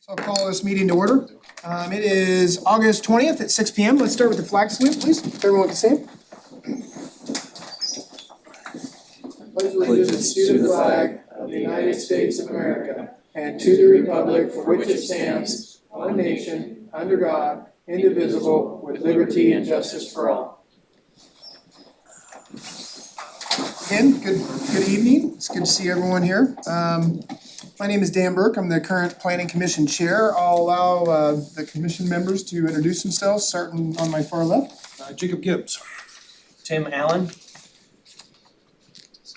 So I'll call this meeting to order. It is August 20th at 6 p.m. Let's start with the flag salute, please. If everyone can say it. Pledge allegiance to the flag of the United States of America and to the republic for which it stands, one nation, under God, indivisible, with liberty and justice for all. Again, good evening. It's good to see everyone here. My name is Dan Burke. I'm the current Planning Commission Chair. I'll allow the commission members to introduce themselves, starting on my far left. Jacob Gibbs. Tim Allen.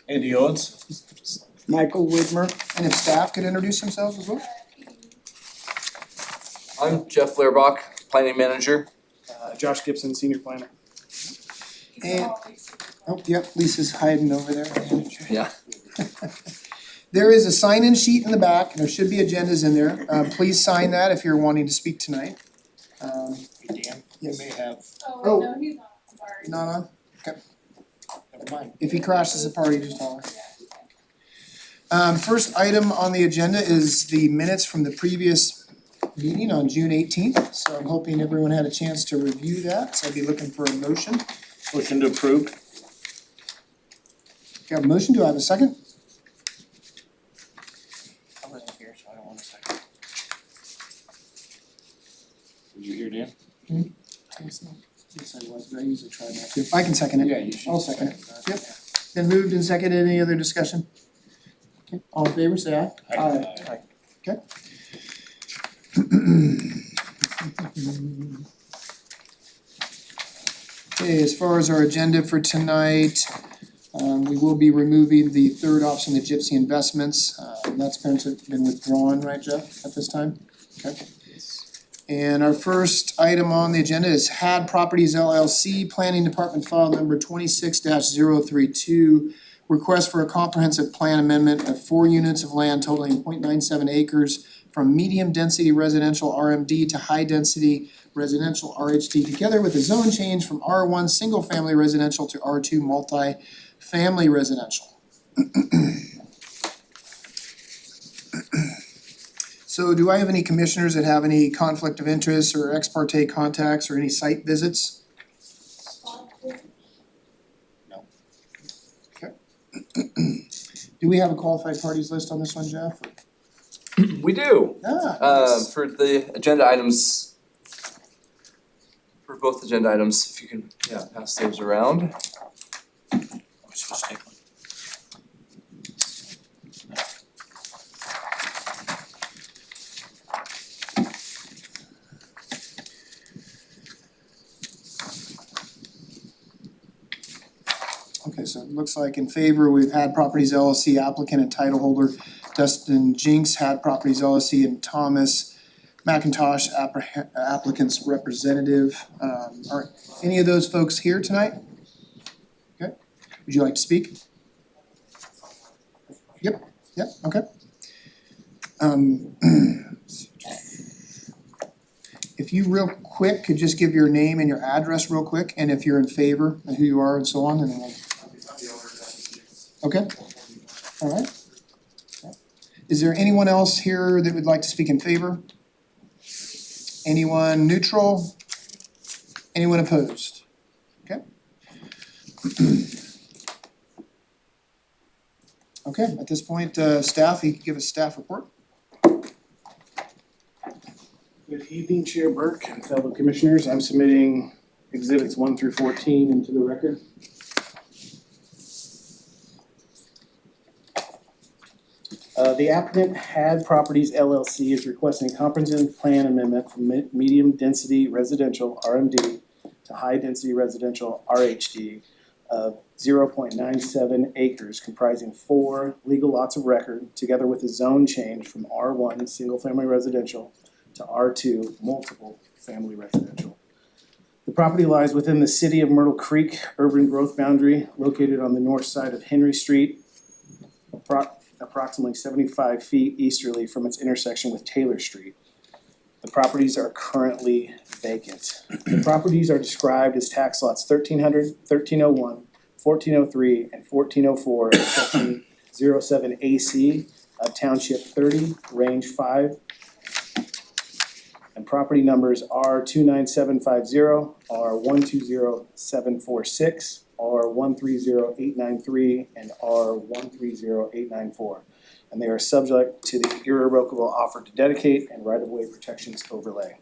Andy Oates. Michael Widmer. And if staff could introduce themselves as well. I'm Jeff Lairbach, Planning Manager. Josh Gibson, Senior Planner. And, oh, yep, Lisa's hiding over there. Yeah. There is a sign-in sheet in the back, and there should be agendas in there. Please sign that if you're wanting to speak tonight. Hey Dan, you may have, Oh. No, he's not, sorry. Not on? never mind. If he crashes the party, just holler. First item on the agenda is the minutes from the previous meeting on June 18th. So I'm hoping everyone had a chance to review that, so I'd be looking for a motion. Motion to approve. Okay, I have a motion, do I have a second? I wasn't here, so I don't want to second. Were you here, Dan? Yes, I was, but I usually try not to. I can second it. Yeah, you should. I'll second it. Yep. Been moved and seconded, any other discussion? Okay, all in favor, say aye. Aye. Okay. Okay, as far as our agenda for tonight, we will be removing the third option, the Gypsy Investments. That's been withdrawn, right, Jeff, at this time? Okay. And our first item on the agenda is Had Properties LLC, Planning Department File Number 26-032. Request for a comprehensive plan amendment of 4 units of land totaling 0.97 acres from medium density residential RMD to high density residential RHD, together with a zone change from R1 single family residential to R2 multi-family residential. So do I have any commissioners that have any conflict of interest or ex parte contacts or any site visits? No. Okay. Do we have a qualified parties list on this one, Jeff? We do. Nice. For the agenda items, for both agenda items, if you can, pass those around. I'm supposed to take one. Okay, so it looks like in favor, we've Had Properties LLC applicant and title holder Dustin Jinks, Had Properties LLC, and Thomas McIntosh applicant's representative. Are any of those folks here tonight? Okay, would you like to speak? Yep, okay. If you real quick could just give your name and your address real quick, and if you're in favor and who you are and so on, and then we'll. Okay, all right. Is there anyone else here that would like to speak in favor? Anyone neutral? Anyone opposed? Okay. Okay, at this point, staff, you can give a staff report. Good evening, Chair Burke and fellow commissioners. I'm submitting exhibits 1 through 14 into the record. The applicant Had Properties LLC is requesting a comprehensive plan amendment from medium density residential RMD to high density residential RHD of 0.97 acres comprising 4 legal lots of record, together with a zone change from R1 single family residential to R2 multiple family residential. The property lies within the city of Myrtle Creek urban growth boundary, located on the north side of Henry Street, approximately 75 feet easterly from its intersection with Taylor Street. The properties are currently vacant. The properties are described as tax lots 1300, 1301, 1403, and 1404 in section 07 AC of Township 30, Range 5, And property numbers R 29750, R 120746, R 130893, and R 130894. And they are subject to the irrevocable offer to dedicate and right-of-way protections overlay.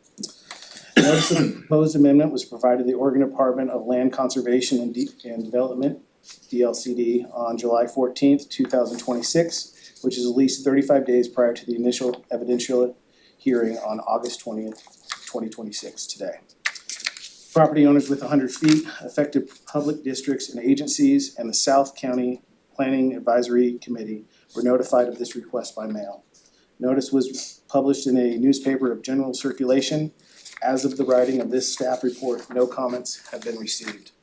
Notice of the proposed amendment was provided to the Oregon Department of Land Conservation and Development, DLCD, on July 14th, 2026, which is at least 35 days prior to the initial evidential hearing on August 20th, 2026, today. Property owners with 100 feet, affected public districts and agencies, and the South County Planning Advisory Committee were notified of this request by mail. Notice was published in a newspaper of general circulation. As of the writing of this staff report, no comments have been received.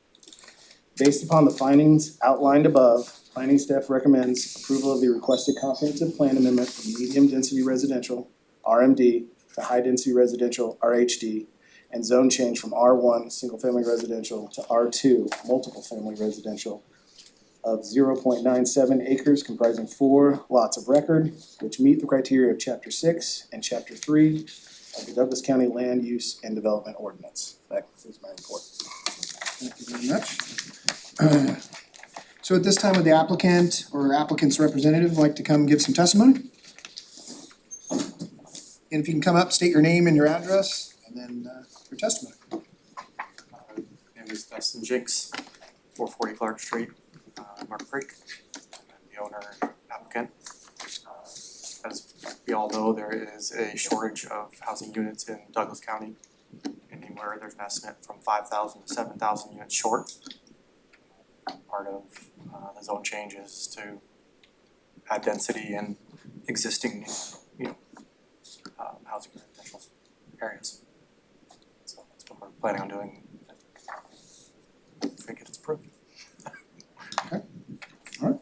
Based upon the findings outlined above, planning staff recommends approval of the requested comprehensive plan amendment from medium density residential, RMD, to high density residential, RHD, and zone change from R1, single family residential, to R2, multiple family residential, of 0.97 acres comprising 4 lots of record, which meet the criteria of Chapter 6 and Chapter 3 of the Douglas County Land Use and Development Ordinance. That concludes my report. Thank you very much. So at this time, would the applicant or applicant's representative like to come give some testimony? And if you can come up, state your name and your address, and then your testimony. Name is Dustin Jinks, 440 Clark Street, Mark Creek. I'm the owner and applicant. As we all know, there is a shortage of housing units in Douglas County. Anywhere there's an estimate from 5,000 to 7,000 units short. Part of the zone changes to add density in existing, housing residential areas. So that's what we're planning on doing. If we get it approved. Okay. All right.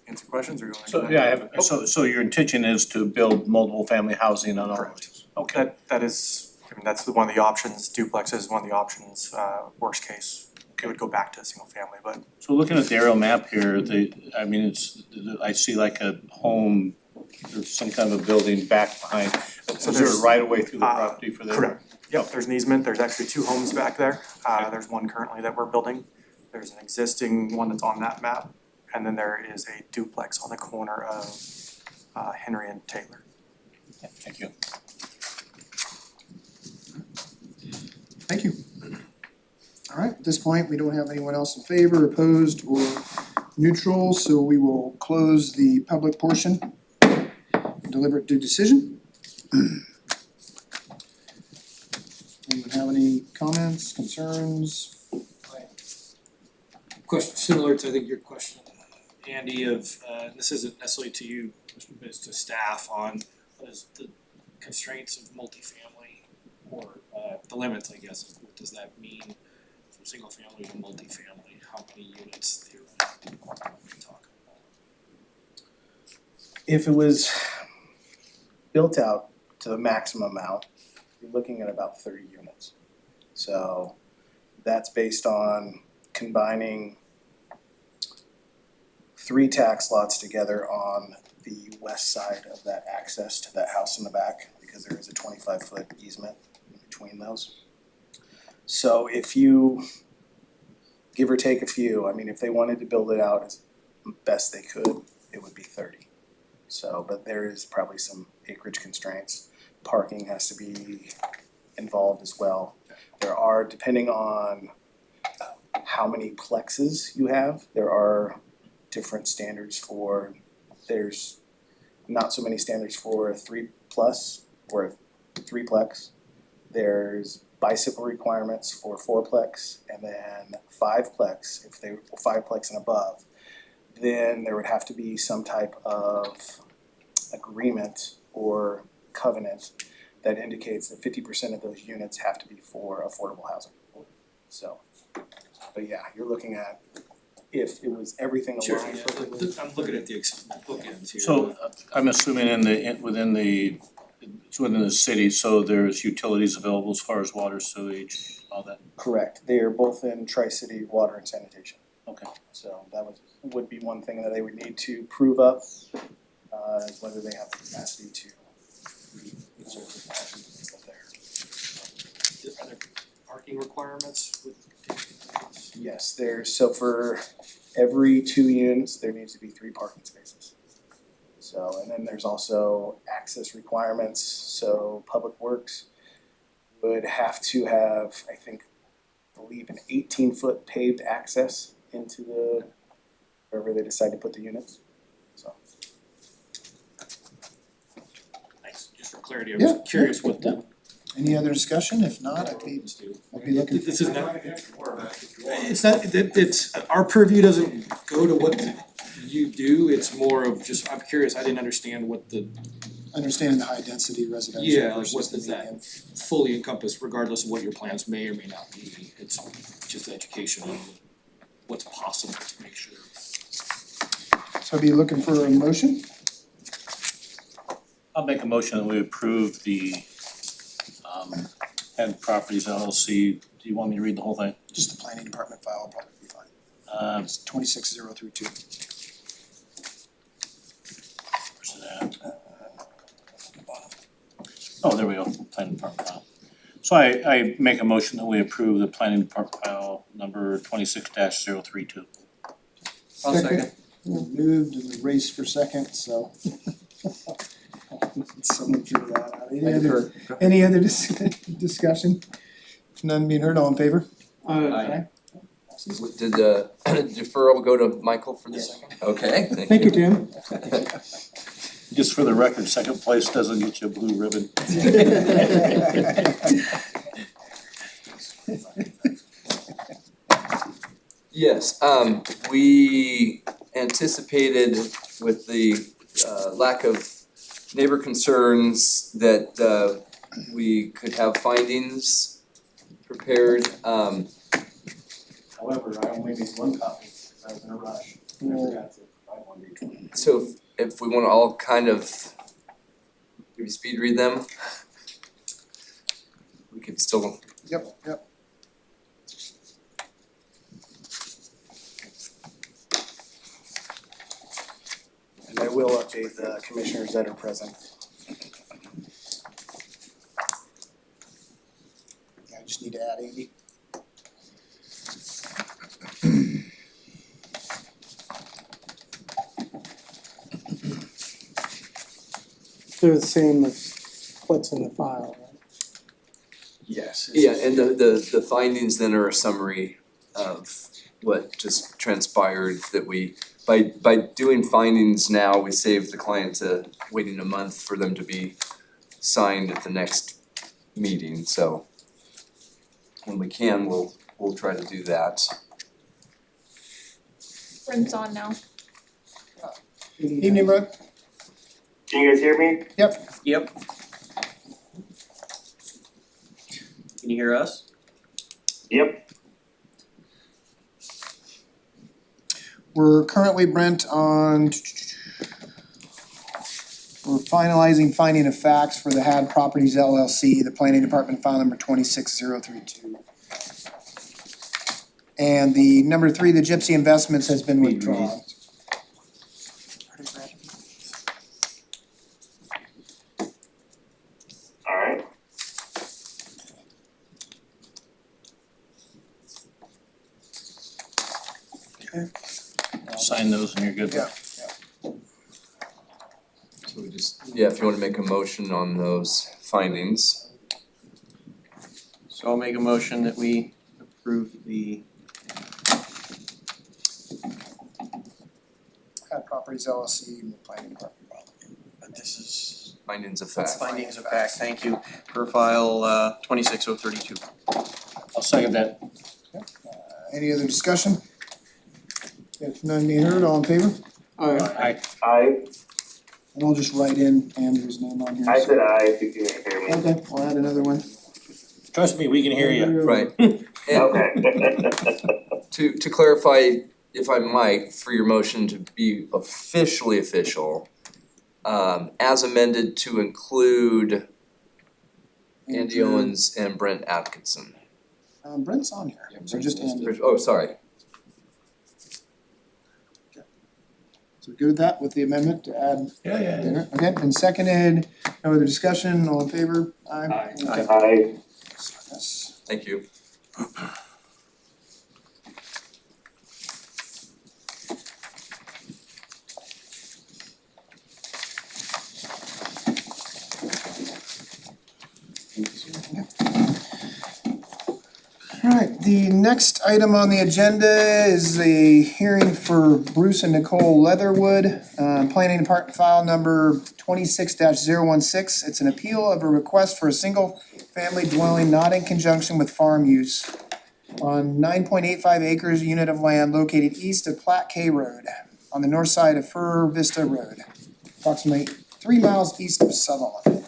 Answer questions or you want to? So, yeah, I have, so your intention is to build multiple family housing on all of these? Okay. That is, that's one of the options, duplex is one of the options, worst case, it would go back to single family, but So looking at the aerial map here, I see like a home, there's some kind of a building back behind. So Is there a there's, right of way through the property for that? correct. Yep, there's an easement, there's actually 2 homes back there, there's one currently that we're building. There's an existing one that's on that map, and then there is a duplex on the corner of Henry and Taylor. Thank you. Thank you. All right, at this point, we don't have anyone else in favor, opposed, or neutral, so we will close the public portion. Deliberate due decision. Anyone have any comments, concerns? Question similar to, I think, your question, Andy, of, this isn't necessarily to you, but it's to staff on what is the constraints of multifamily or the limits, I guess, what does that mean from single family to multifamily, how many units theoretically are we talking about? If it was built out to the maximum amount, you're looking at about 30 units. So that's based on combining 3 tax lots together on the west side of that access to that house in the back, because there is a 25-foot easement in between those. So if you give or take a few, I mean, if they wanted to build it out as best they could, it would be 30. So, but there is probably some acreage constraints. Parking has to be involved as well. There are, depending on how many plexes you have, there are different standards for, there's not so many standards for a 3+ or a 3-plex. There's bicycle requirements for 4-plex, and then 5-plex, if they were 5-plex and above, then there would have to be some type of agreement or covenant that indicates that 50% of those units have to be for affordable housing. So, but yeah, you're looking at, if it was everything Sure, aligned yeah, perfectly. I'm looking at the bookends here. So I'm assuming within the city, so there's utilities available as far as water, sewage, all that? Correct, they are both in Tri-City Water and Sanitation. Okay. So that would be one thing that they would need to prove up, whether they have the capacity to serve the passion and stuff like parking requirements with? Yes, so for every 2 units, there needs to be 3 parking spaces. So, and then there's also access requirements, so Public Works would have to have, I believe, an 18-foot paved access into wherever they decide to put the units, so. Thanks, just for clarity, I Yeah, was curious what the. Any other discussion? If not, I'd be looking. This is not, it's not, it's, our purview doesn't go to what you do, it's more of just, I'm curious, I didn't understand what the Understanding the high density residential Yeah, like versus what the does that medium. fully encompass regardless of what your plans may or may not be. It's just education on what's possible to make sure. So I'd be looking for a motion. I'll make a motion that we approve the Head Properties LLC. Do you want me to read the whole thing? Just the planning department file will probably be fine. It's 26032. Where's it at? Oh, there we go, planning department file. So I make a motion that we approve the planning department file number 26-032. I'll second. Moved and the race for second, so. Someone figure that out. Any other discussion? If none being heard, all in favor? Aye. Did the deferral go to Michael for the second? Okay, Thank you, Tim. Just for the record, second place doesn't get you a blue ribbon. Yes, we anticipated with the lack of neighbor concerns that we could have findings prepared. However, I only made 1 copy, because I was in a rush, and I forgot to provide one to each one. So if we wanna all kind of maybe speed read them, we could still. Yep. And I will update the commissioners that are present. Yeah, I just need to add 80. They're the same as what's in the file, right? Yes. Yeah, and the findings then are a summary of what just transpired that we, by doing findings now, we save the client waiting a month for them to be signed at the next meeting, so when we can, we'll try to do that. Brent's on now. Evening, Brooke. Can you guys hear me? Yep. Yep. Can you hear us? Yep. We're currently, Brent, we're finalizing finding of facts for the Had Properties LLC, the planning department file number 26032. And the number 3, the Gypsy Investments has been withdrawn. Alright. Sign those and you're good. Yeah. So we just, yeah, if you wanna make a motion on those findings. So I'll make a motion that we approve the Had Properties LLC and the planning department file. but this is Findings of fact. findings of fact, thank you, for file 26032. I'll second that. Any other discussion? If none being heard, all in favor? Aye. I And I'll just write in Andrew's name on here. said aye if you can hear me. Okay, we'll add another one. Trust me, we can hear you. Right. And Okay. to clarify, if I might, for your motion to be officially official, as amended to include Andy Owens and Brent Atkinson. Brent's on here, so just Andrew. Oh, sorry. So good with that, with the amendment to add? Yeah. Okay, and seconded, no other discussion, all in favor? Aye. Okay. I So that's Thank you. Alright, the next item on the agenda is a hearing for Bruce and Nicole Leatherwood, Planning Department file number 26-016. It's an appeal of a request for a single-family dwelling not in conjunction with farm use on 9.85 acres unit of land located east of Platte K Road on the north side of Fir Vista Road, approximately 3 miles east of Sutherland.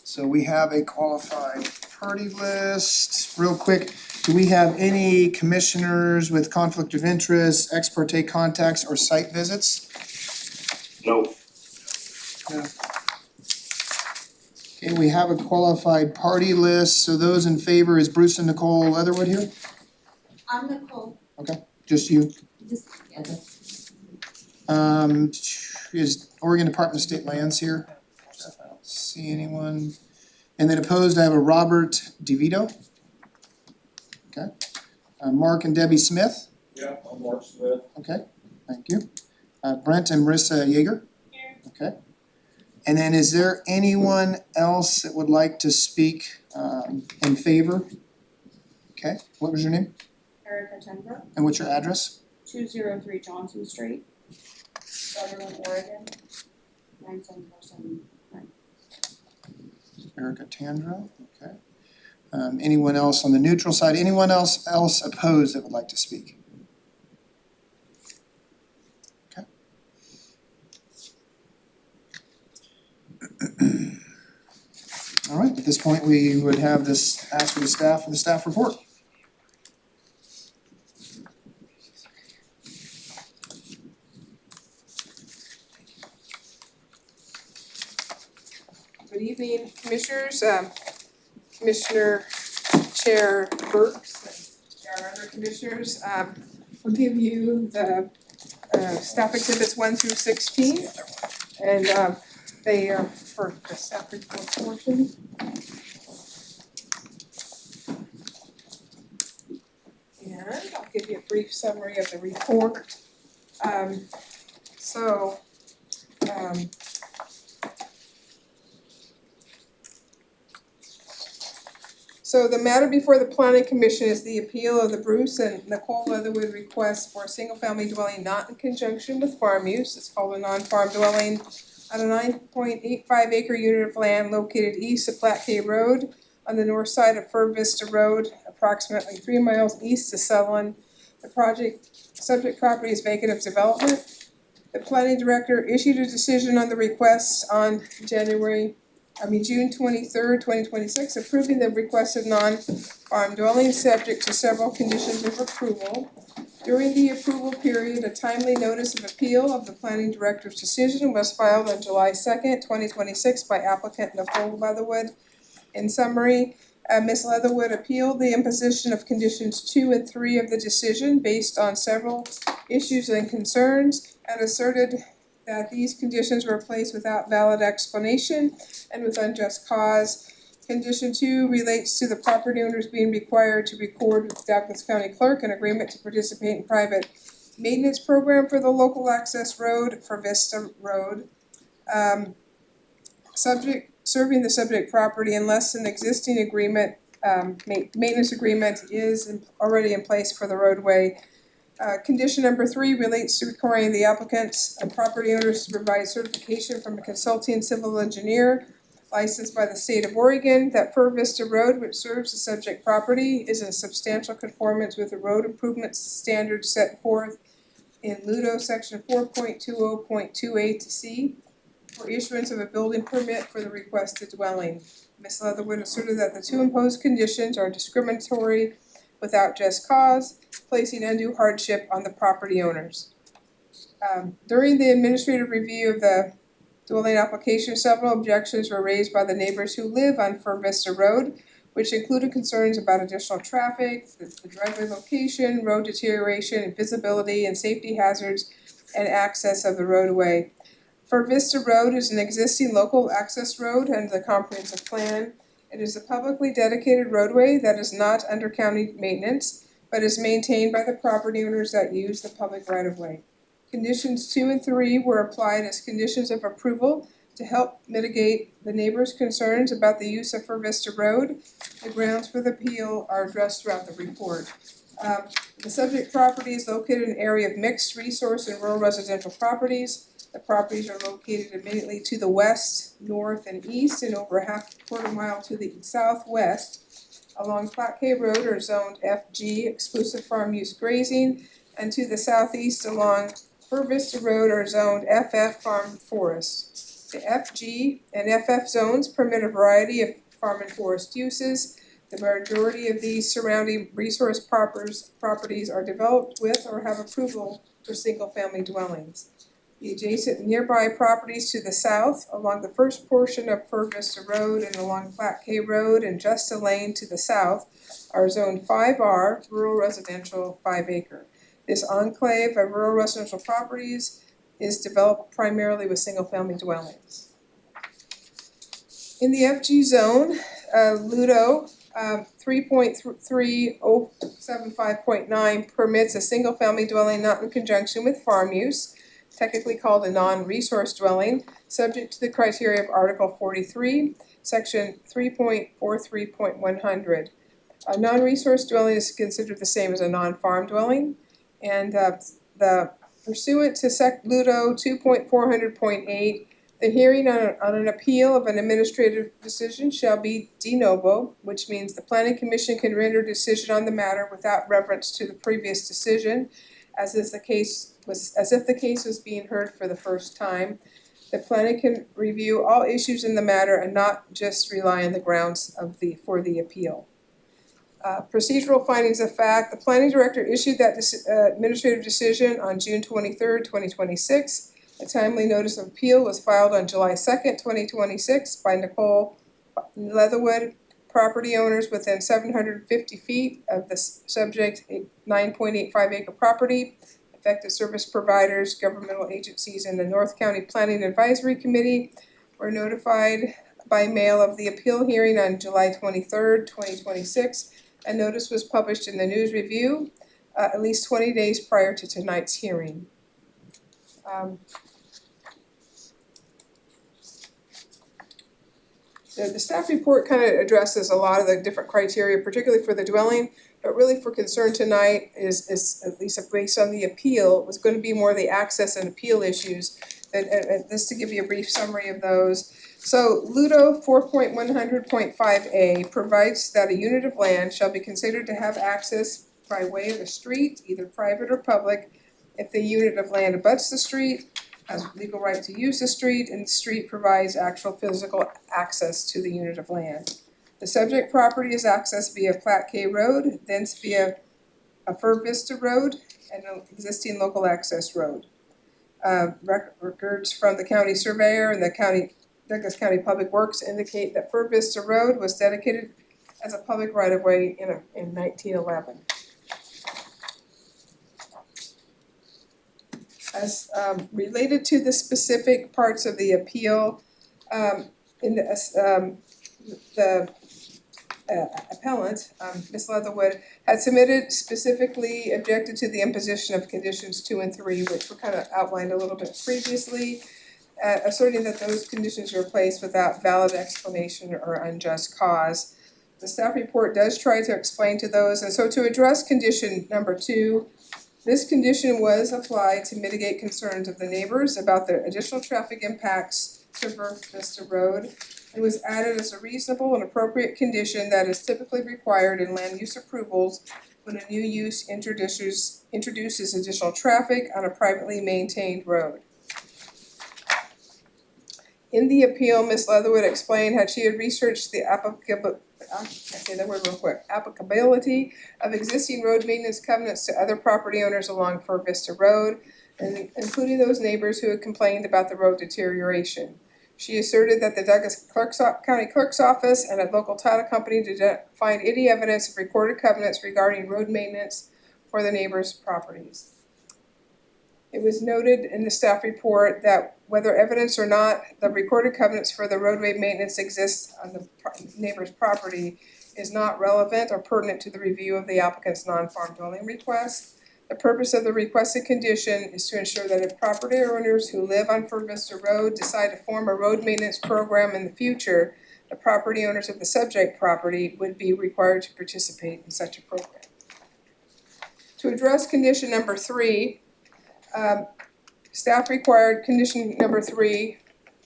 So we have a qualified party list. Real quick, do we have any commissioners with conflict of interest, ex parte contacts, or site visits? No. Okay, we have a qualified party list, so those in favor, is Bruce and Nicole Leatherwood here? I'm Nicole. Just you? Just, yeah, that's, Is Oregon Department of State Lands here? I don't see anyone. And then opposed, I have a Robert DeVito. Okay. Mark and Debbie Smith. Yeah, I'm Mark Smith. Okay, thank you. Brent and Marissa Yeager. Here. Okay. And then is there anyone else that would like to speak in favor? Okay, what was your name Erica Tenbrook, and what's your address? 203 Johnson Street, Sutherland, Oregon, 97479. Erica Tandro, okay. Anyone else on the neutral side? Anyone else opposed that would like to speak? Okay. All right, at this point, we would have this, ask for the staff report. Good evening, Commissioners, Commissioner Chair Burks, and our other Commissioners. We'll give you the staff exhibits 1 through 16, and they are for the staff report portion. And I'll give you a brief summary of the report. So the matter before the Planning Commission is the appeal of the Bruce and Nicole Leatherwood request for a single-family dwelling not in conjunction with farm use. It's called a non-farm dwelling on a 9.85 acre unit of land located east of Platte K Road on the north side of Fir Vista Road, approximately 3 miles east of Sutherland. The subject property is vacant of development. The planning director issued a decision on the request on June 23rd, 2026, approving the requested non-farm dwelling subject to several conditions of approval. During the approval period, a timely notice of appeal of the planning director's decision was filed on July 2nd, 2026 by applicant Nicole Leatherwood. In summary, Ms. Leatherwood appealed the imposition of conditions 2 and 3 of the decision based on several issues and concerns, and asserted that these conditions were placed without valid explanation and with unjust cause. Condition 2 relates to the property owners being required to record with Douglas County Clerk an agreement to participate in private maintenance program for the local access road for Vista Road. Serving the subject property unless an existing agreement, maintenance agreement is already in place for the roadway. Condition number 3 relates to requiring the applicants and property owners to provide certification from a consulting civil engineer licensed by the state of Oregon that Fir Vista Road, which serves the subject property, is in substantial conformance with the road improvement standards set forth in Ludo section 4.20.28C for issuance of a building permit for the requested dwelling. Ms. Leatherwood asserted that the 2 imposed conditions are discriminatory without just cause, placing undue hardship on the property owners. During the administrative review of the dwelling application, several objections were raised by the neighbors who live on Fir Vista Road, which included concerns about additional traffic, the driveway location, road deterioration, visibility and safety hazards, and access of the roadway. Fir Vista Road is an existing local access road under the comprehensive plan It is a publicly dedicated roadway that is not under county maintenance, but is maintained by the property owners that use the public right-of-way. Conditions 2 and 3 were applied as conditions of approval to help mitigate the neighbors' concerns about the use of Fur Vista Road. The grounds for the appeal are addressed throughout the report. The subject property is located in an area of mixed resource and rural residential properties. The properties are located immediately to the west, north, and east, and over a quarter mile to the southwest. Along Platte Cave Road are zoned FG, exclusive farm use grazing, and to the southeast along Fur Vista Road are zoned FF farm forest. The FG and FF zones permit a variety of farm and forest uses. The majority of these surrounding resource properties are developed with or have approval for single-family dwellings. The adjacent and nearby properties to the south along the first portion of Fur Vista Road and along Platte Cave Road and Justa Lane to the south are zoned 5R, rural residential 5 acre. This enclave of rural residential properties is developed primarily with single-family dwellings. In the FG zone, Ludo 3.3075.9 permits a single-family dwelling not in conjunction with farm use, technically called a non-resource dwelling, subject to the criteria of Article 43, Section 3.43.100. A non-resource dwelling is considered the same as a non-farm dwelling, and the pursuant to Ludo 2.400.8, the hearing on an appeal of an administrative decision shall be de novo, which means the planning commission can render a decision on the matter without reference to the previous decision, as if the case was being heard for the first time. The planning can review all issues in the matter and not just rely on the grounds for the appeal. Procedural findings of fact: the planning director issued that administrative decision on June 23rd, 2026. A timely notice of appeal was filed on July 2nd, 2026 by Nicole Leatherwood. Property owners within 750 feet of the subject 9.85 acre property, affected service providers, governmental agencies, and the North County Planning Advisory Committee were notified by mail of the appeal hearing on July 23rd, 2026. A notice was published in the News Review at least 20 days prior to tonight's hearing. The staff report kind of addresses a lot of the different criteria, particularly for the dwelling, but really for concern tonight is at least based on the appeal, was going to be more the access and appeal issues. And just to give you a brief summary of those. So Ludo 4.100.5A provides that a unit of land shall be considered to have access by way of a street, either private or public, if the unit of land abuts the street, has legal right to use the street, and the street provides actual physical access to the unit of land. The subject property is accessed via Platte Cave Road, thence via a Fur Vista Road and an existing local access road. Records from the county surveyor and the Douglas County Public Works indicate that Fur Vista Road was dedicated as a public right-of-way in 1911. As related to the specific parts of the appeal, the appellant, Ms. Leatherwood, had specifically objected to the imposition of conditions 2 and 3, which were kind of outlined a little bit previously, asserting that those conditions were placed without valid explanation or unjust cause. The staff report does try to explain to those, and so to address condition number 2, this condition was applied to mitigate concerns of the neighbors about the additional traffic impacts to Fur Vista Road. It was added as a reasonable and appropriate condition that is typically required in land use approvals when a new use introduces additional traffic on a privately maintained road. In the appeal, Ms. Leatherwood explained how she had researched the applicability of existing road maintenance covenants to other property owners along Fur Vista Road, and including those neighbors who had complained about the road deterioration. She asserted that the Douglas County Clerk's Office and a local title company did not find any evidence of recorded covenants regarding road maintenance for the neighbors' properties. It was noted in the staff report that whether evidence or not, the recorded covenants for the roadway maintenance exist on the neighbor's property is not relevant or pertinent to the review of the applicant's non-farm dwelling request. The purpose of the requested condition is to ensure that if property owners who live on Fir Vista Road decide to form a road maintenance program in the future, the property owners of the subject property would be required to participate in such a program. To address condition number 3, staff required condition number 3,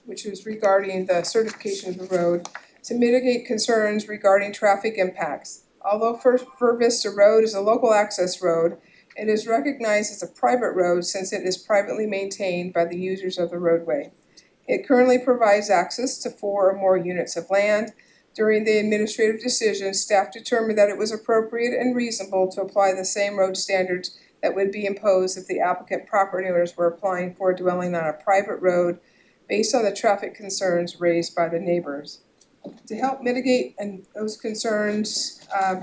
which was regarding the certification of the road, to mitigate concerns regarding traffic impacts. Although Fir Vista Road is a local access road, it is recognized as a private road since it is privately maintained by the users of the roadway. It currently provides access to 4 or more units of land. During the administrative decision, staff determined that it was appropriate and reasonable to apply the same road standards that would be imposed if the applicant property owners were applying for a dwelling on a private road based on the traffic concerns raised by the neighbors. To help mitigate those concerns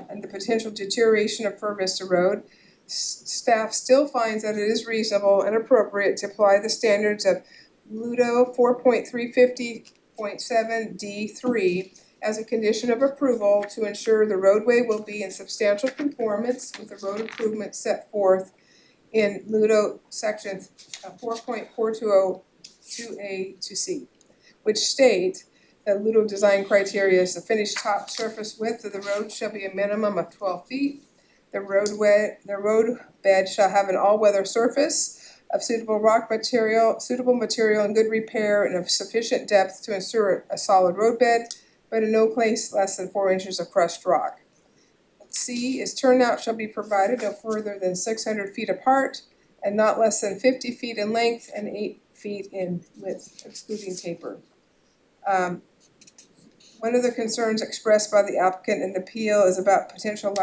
and the potential deterioration of Fir Vista Road, staff still finds that it is reasonable and appropriate to apply the standards of Ludo 4.350.7 D3 as a condition of approval to ensure the roadway will be in substantial conformance with the road improvements set forth in Ludo section 4.420 to C, which state that Ludo design criteria is the finished top surface width of the road shall be a minimum of 12 feet. The road bed shall have an all-weather surface of suitable material in good repair and of sufficient depth to ensure a solid roadbed, but in no place less than 4 inches of crushed rock. C is turnout shall be provided no further than 600 feet apart and not less than 50 feet in length and 8 feet in width, excluding taper. One of the concerns expressed by the applicant in the appeal is about potential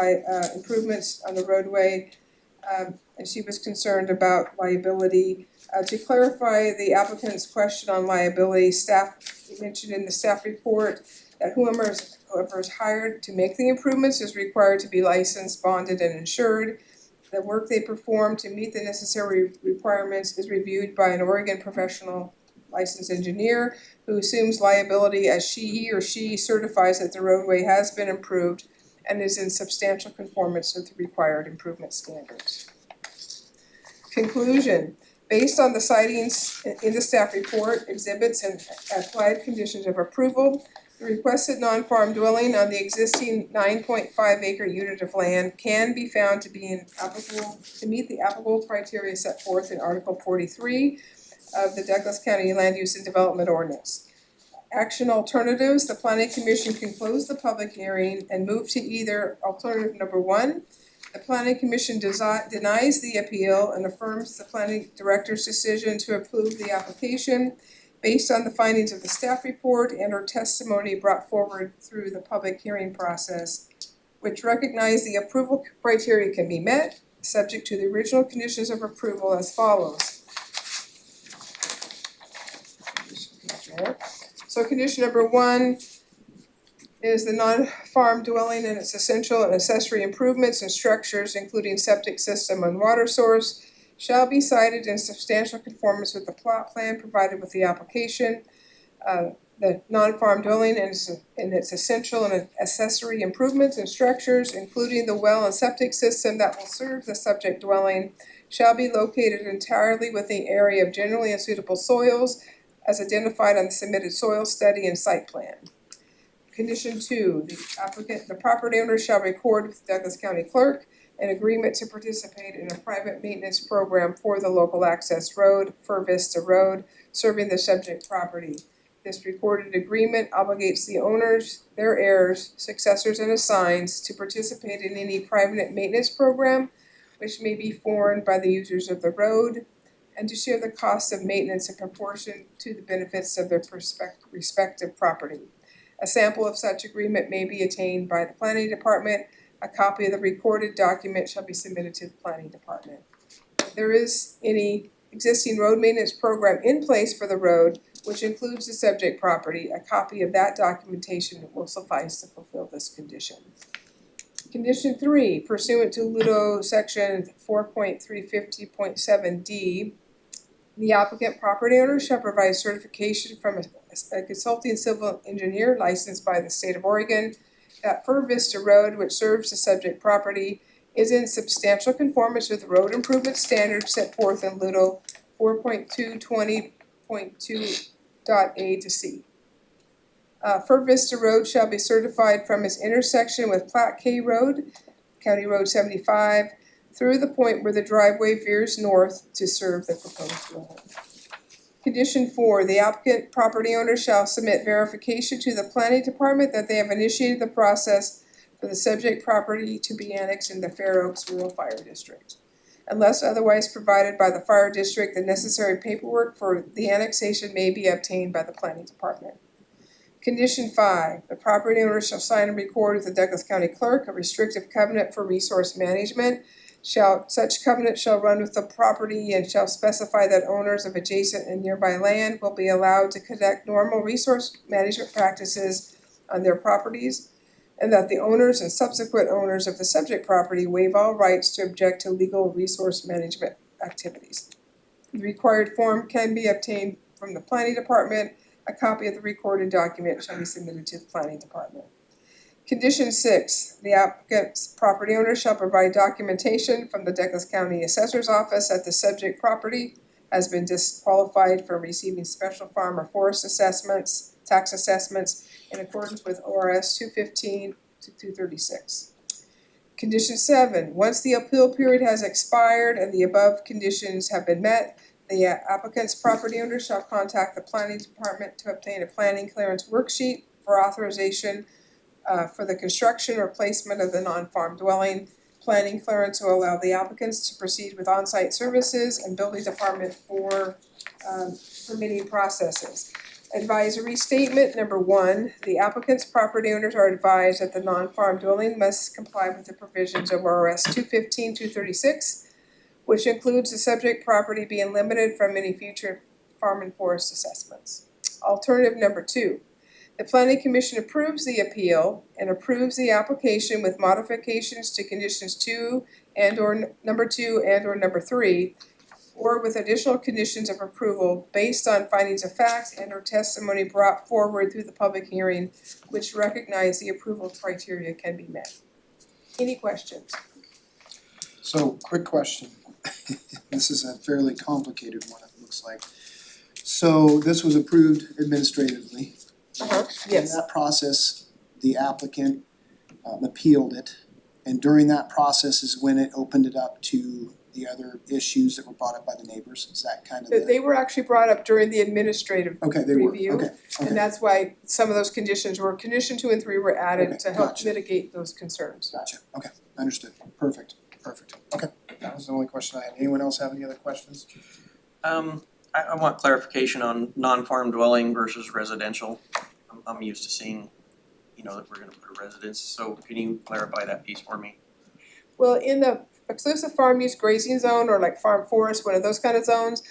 improvements on the roadway, and she was concerned about liability. To clarify the applicant's question on liability, staff mentioned in the staff report that whoever is hired to make the improvements is required to be licensed, bonded, and insured. The work they perform to meet the necessary requirements is reviewed by an Oregon professional licensed engineer who assumes liability as he or she certifies that the roadway has been improved and is in substantial conformance with the required improvement standards. Conclusion. Based on the sightings in the staff report, exhibits, and applied conditions of approval, the requested non-farm dwelling on the existing 9.5 acre unit of land can be found to be applicable to meet the applicable criteria set forth in Article 43 of the Douglas County Land Use and Development Ordinance. Action alternatives, the Planning Commission can close the public hearing and move to either alternative number 1. The Planning Commission denies the appeal and affirms the Planning Director's decision to approve the application based on the findings of the staff report and or testimony brought forward through the public hearing process, which recognize the approval criteria can be met, subject to the original conditions of approval as follows. So condition number 1 is the non-farm dwelling and its essential and accessory improvements and structures, including septic system and water source, shall be sited in substantial conformance with the plot plan provided with the application. The non-farm dwelling and its essential and accessory improvements and structures, including the well and septic system that will serve the subject dwelling, shall be located entirely within the area of generally unsuitable soils as identified on the submitted soil study and site plan. Condition 2, the property owner shall record with the Douglas County Clerk an agreement to participate in a private maintenance program for the local access road, Fir Vista Road, serving the subject property. This recorded agreement obligates the owners, their heirs, successors, and assigns to participate in any private maintenance program which may be formed by the users of the road, and to share the costs of maintenance in proportion to the benefits of their respective property. A sample of such agreement may be attained by the planning department. A copy of the recorded document shall be submitted to the planning department. If there is any existing road maintenance program in place for the road, which includes the subject property, a copy of that documentation will suffice to fulfill this condition. Condition 3, pursuant to Ludo section 4.350.7 D, The applicant property owner shall provide certification from a consulting civil engineer licensed by the state of Oregon that Fur Vista Road, which serves the subject property, is in substantial conformance with the road improvement standards set forth in Ludo 4.220.2.A to C. Fur Vista Road shall be certified from its intersection with Platte K Road, County Road 75, through the point where the driveway veers north to serve the proposed dwelling. Condition 4, the applicant property owner shall submit verification to the planning department that they have initiated the process for the subject property to be annexed in the Fair Oaks Rural Fire District. Unless otherwise provided by the fire district, the necessary paperwork for the annexation may be obtained by the planning department. Condition 5, the property owner shall sign and record with the Douglas County Clerk a restrictive covenant for resource management. Such covenant shall run with the property and shall specify that owners of adjacent and nearby land will be allowed to conduct normal resource management practices on their properties, and that the owners and subsequent owners of the subject property waive all rights to object to legal resource management activities. The required form can be obtained from the planning department. A copy of the recorded document shall be submitted to the planning department. Condition 6, the applicant's property owner shall provide documentation from the Douglas County Assessor's Office that the subject property has been disqualified from receiving special farm or forest assessments, tax assessments in accordance with ORS 215 to 236. Condition 7, once the appeal period has expired and the above conditions have been met, the applicant's property owner shall contact the planning department to obtain a planning clearance worksheet for authorization for the construction or placement of the non-farm dwelling. Planning clearance will allow the applicants to proceed with on-site services and building department for permitting processes. Advisory statement number 1, the applicant's property owners are advised that the non-farm dwelling must comply with the provisions of ORS 215-236, which includes the subject property being limited from any future farm and forest assessments. Alternative number 2, the Planning Commission approves the appeal and approves the application with modifications to conditions 2 and/or number 3, or with additional conditions of approval based on findings of fact and/or testimony brought forward through the public hearing, which recognize the approval criteria can be met. Any questions? So, quick question. This is a fairly complicated one, it looks like. So this was approved administratively. Yes. In that process, the applicant appealed it, and during that process is when it opened it up to the other issues that were brought up by the neighbors. Is that kind of the? They were actually brought up during the administrative Okay, they were, review, okay, and that's why some of those conditions were, condition 2 and 3 were added Okay, to help gotcha. mitigate those concerns. Gotcha, okay, understood, perfect, okay. That was the only question I had. Anyone else have any other questions? I want clarification on non-farm dwelling versus residential. I'm used to seeing, that we're gonna put a residence, so can you clarify that piece for me? Well, in the exclusive farm use grazing zone or like farm forest, one of those kind of zones,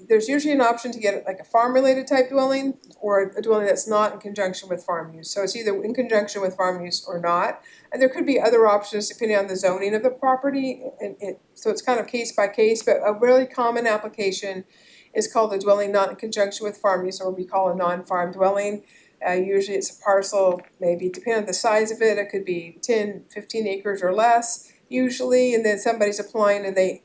there's usually an option to get like a farm related type dwelling or a dwelling that's not in conjunction with farm use. So it's either in conjunction with farm use or not. And there could be other options depending on the zoning of the property, so it's kind of case by case, but a really common application is called a dwelling not in conjunction with farm use, or what we call a non-farm dwelling. Usually it's a parcel, maybe depending on the size of it, it could be 10, 15 acres or less usually, and then somebody's applying and they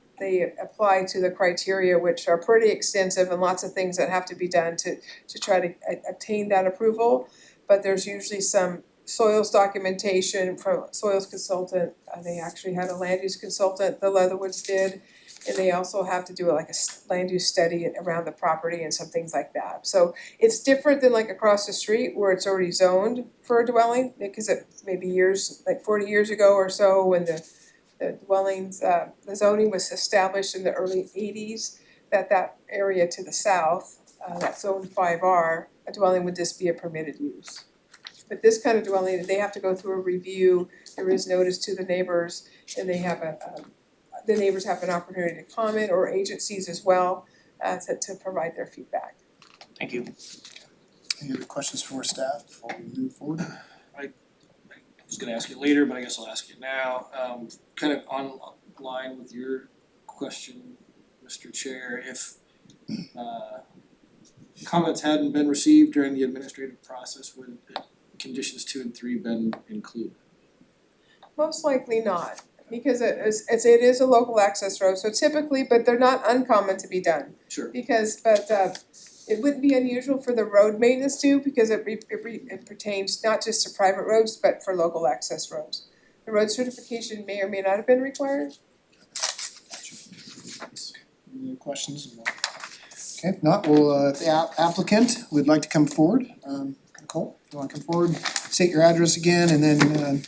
apply to the criteria, which are pretty extensive and lots of things that have to be done to try to obtain that approval. But there's usually some soils documentation from a soils consultant. They actually had a land use consultant, the Leatherwoods did, and they also have to do like a land use study around the property and some things like that. So it's different than like across the street where it's already zoned for a dwelling, because it maybe years, like 40 years ago or so, when the dwellings, the zoning was established in the early 80s, that area to the south, that zone 5R, a dwelling would just be a permitted use. But this kind of dwelling, they have to go through a review, there is notice to the neighbors, and they have the neighbors have an opportunity to comment, or agencies as well, to provide their feedback. Thank you. Any other questions for staff before we move forward? I was gonna ask you later, but I guess I'll ask you now. Kind of on line with your question, Mr. Chair, if comments hadn't been received during the administrative process, would conditions 2 and 3 been included? Most likely not, because it is a local access road, so typically, but they're not uncommon to be done. Sure. It wouldn't be unusual for the road maintenance to, because it pertains not just to private roads, but for local access roads. The road certification may or may not have been required. Any questions? Okay, if not, we'll, if the applicant would like to come forward, Nicole, you wanna come forward, state your address again, and then,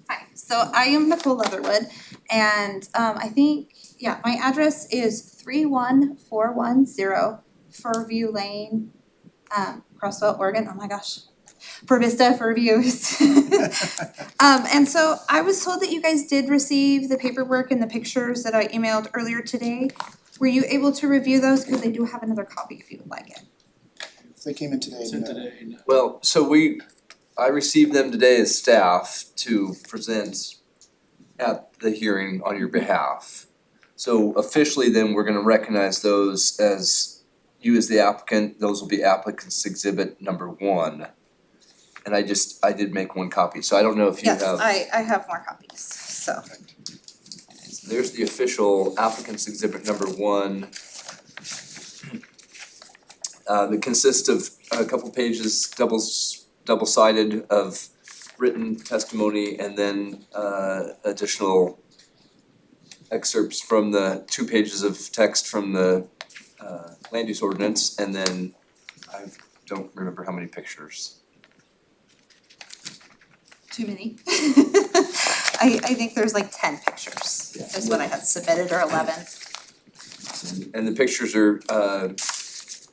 Hi, so I am Nicole Leatherwood, and I think, my address is 31410 Fairview Lane, Crossville, Oregon, oh my gosh. For Vista, for views. And so I was told that you guys did receive the paperwork and the pictures that I emailed earlier today. Were you able to review those? Cause I do have another copy if you would like it. if they came in today. Sent no. today, no. Well, so I received them today as staff to present at the hearing on your behalf. So officially then, we're gonna recognize those as you as the applicant, those will be applicant's exhibit number 1. And I did make one copy, so I don't know if you have. Yes, I have more copies, so. There's the official applicant's exhibit number 1. That consists of a couple pages, double-sided of written testimony and then additional excerpts from the 2 pages of text from the land use ordinance, and then I don't remember how many pictures. Too many. I think there's like 10 pictures, is what I had submitted, or 11. And the pictures are,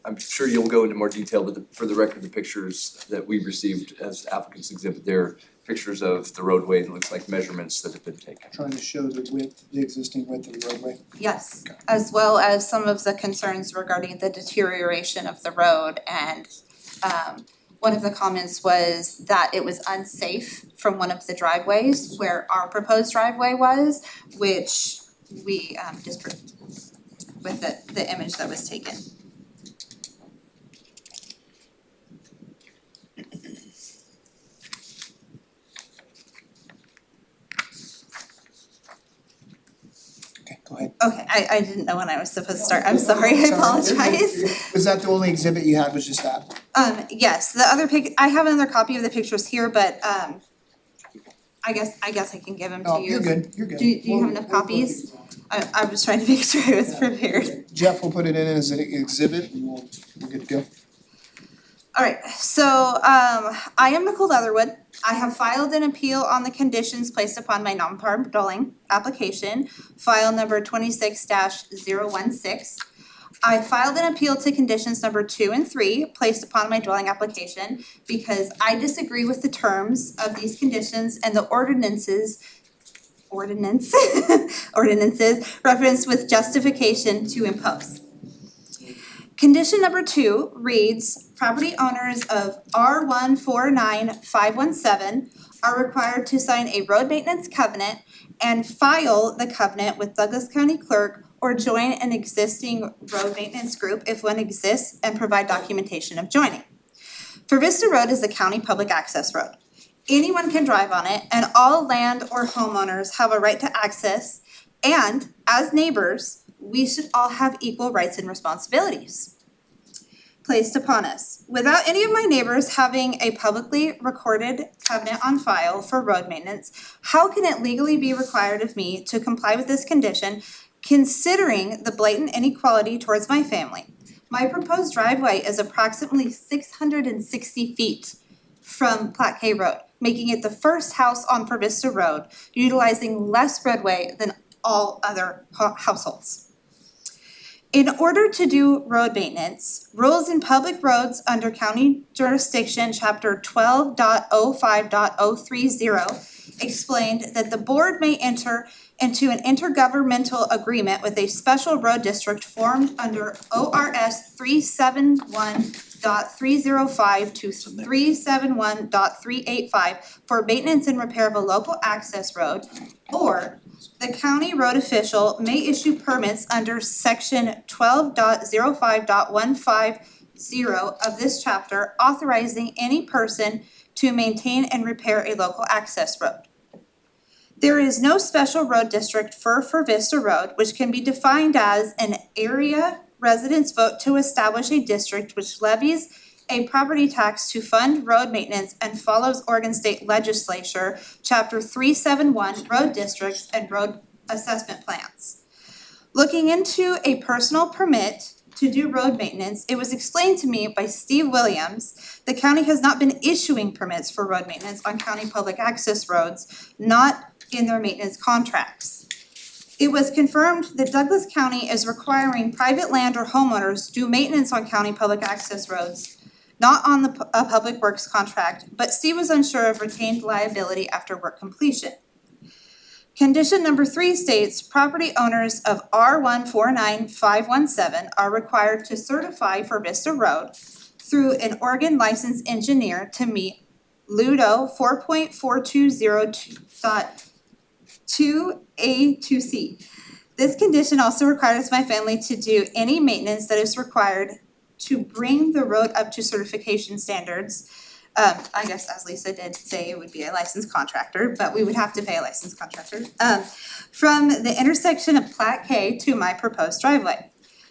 I'm sure you'll go into more detail, but for the record, the pictures that we received as applicant's exhibit, they're pictures of the roadway, it looks like measurements that have been taken. Trying to show the width, the existing width of the roadway. Yes, as well as some of the concerns regarding the deterioration of the road, and one of the comments was that it was unsafe from one of the driveways where our proposed driveway was, which we disproved with the image that was taken. Okay, go ahead. Okay, I didn't know when I was supposed to start, I'm sorry, I apologize. Was that the only exhibit you had, was just that? Yes, the other I have another copy of the pictures here, but I guess I can give them to No, you. you're good, you're good. Do you have enough copies? I was trying to make sure I was prepared. Jeff will put it in as an exhibit and we're good to go. Alright, so I am Nicole Leatherwood. I have filed an appeal on the conditions placed upon my non-farm dwelling application, file number 26-016. I filed an appeal to conditions number 2 and 3 placed upon my dwelling application because I disagree with the terms of these conditions and the ordinances referenced with justification to impose. Condition number 2 reads, property owners of R149517 are required to sign a road maintenance covenant and file the covenant with Douglas County Clerk or join an existing road maintenance group if one exists and provide documentation of joining. For Vista Road is a county public access road. Anyone can drive on it and all land or homeowners have a right to access, and as neighbors, we should all have equal rights and responsibilities placed upon us. Without any of my neighbors having a publicly recorded covenant on file for road maintenance, how can it legally be required of me to comply with this condition, considering the blatant inequality towards my family? My proposed driveway is approximately 660 feet from Platte Cay Road, making it the first house on For Vista Road, utilizing less roadway than all other households. In order to do road maintenance, rules in public roads under county jurisdiction, chapter 12.05.030 explained that the board may enter into an intergovernmental agreement with a special road district formed under ORS 371 371.305 to 371.385 for maintenance and repair of a local access road, or the county road official may issue permits under section 12.05.150 of this chapter, authorizing any person to maintain and repair a local access road. There is no special road district for Vista Road, which can be defined as an area residents vote to establish a district which levies a property tax to fund road maintenance and follows Oregon State Legislature, Chapter 371, Road Districts and Road Assessment Plans. Looking into a personal permit to do road maintenance, it was explained to me by Steve Williams, the county has not been issuing permits for road maintenance on county public access roads, not in their maintenance contracts. It was confirmed that Douglas County is requiring private land or homeowners do maintenance on county public access roads, not on a public works contract, but Steve was unsure of retained liability after work completion. Condition number 3 states property owners of R149517 are required to certify for Vista Road through an Oregon licensed engineer to meet LUDO 4.420.2A2C. This condition also requires my family to do any maintenance that is required to bring the road up to certification standards. I guess as Lisa did say, it would be a licensed contractor, but we would have to pay a licensed contractor. From the intersection of Plat K to my proposed driveway.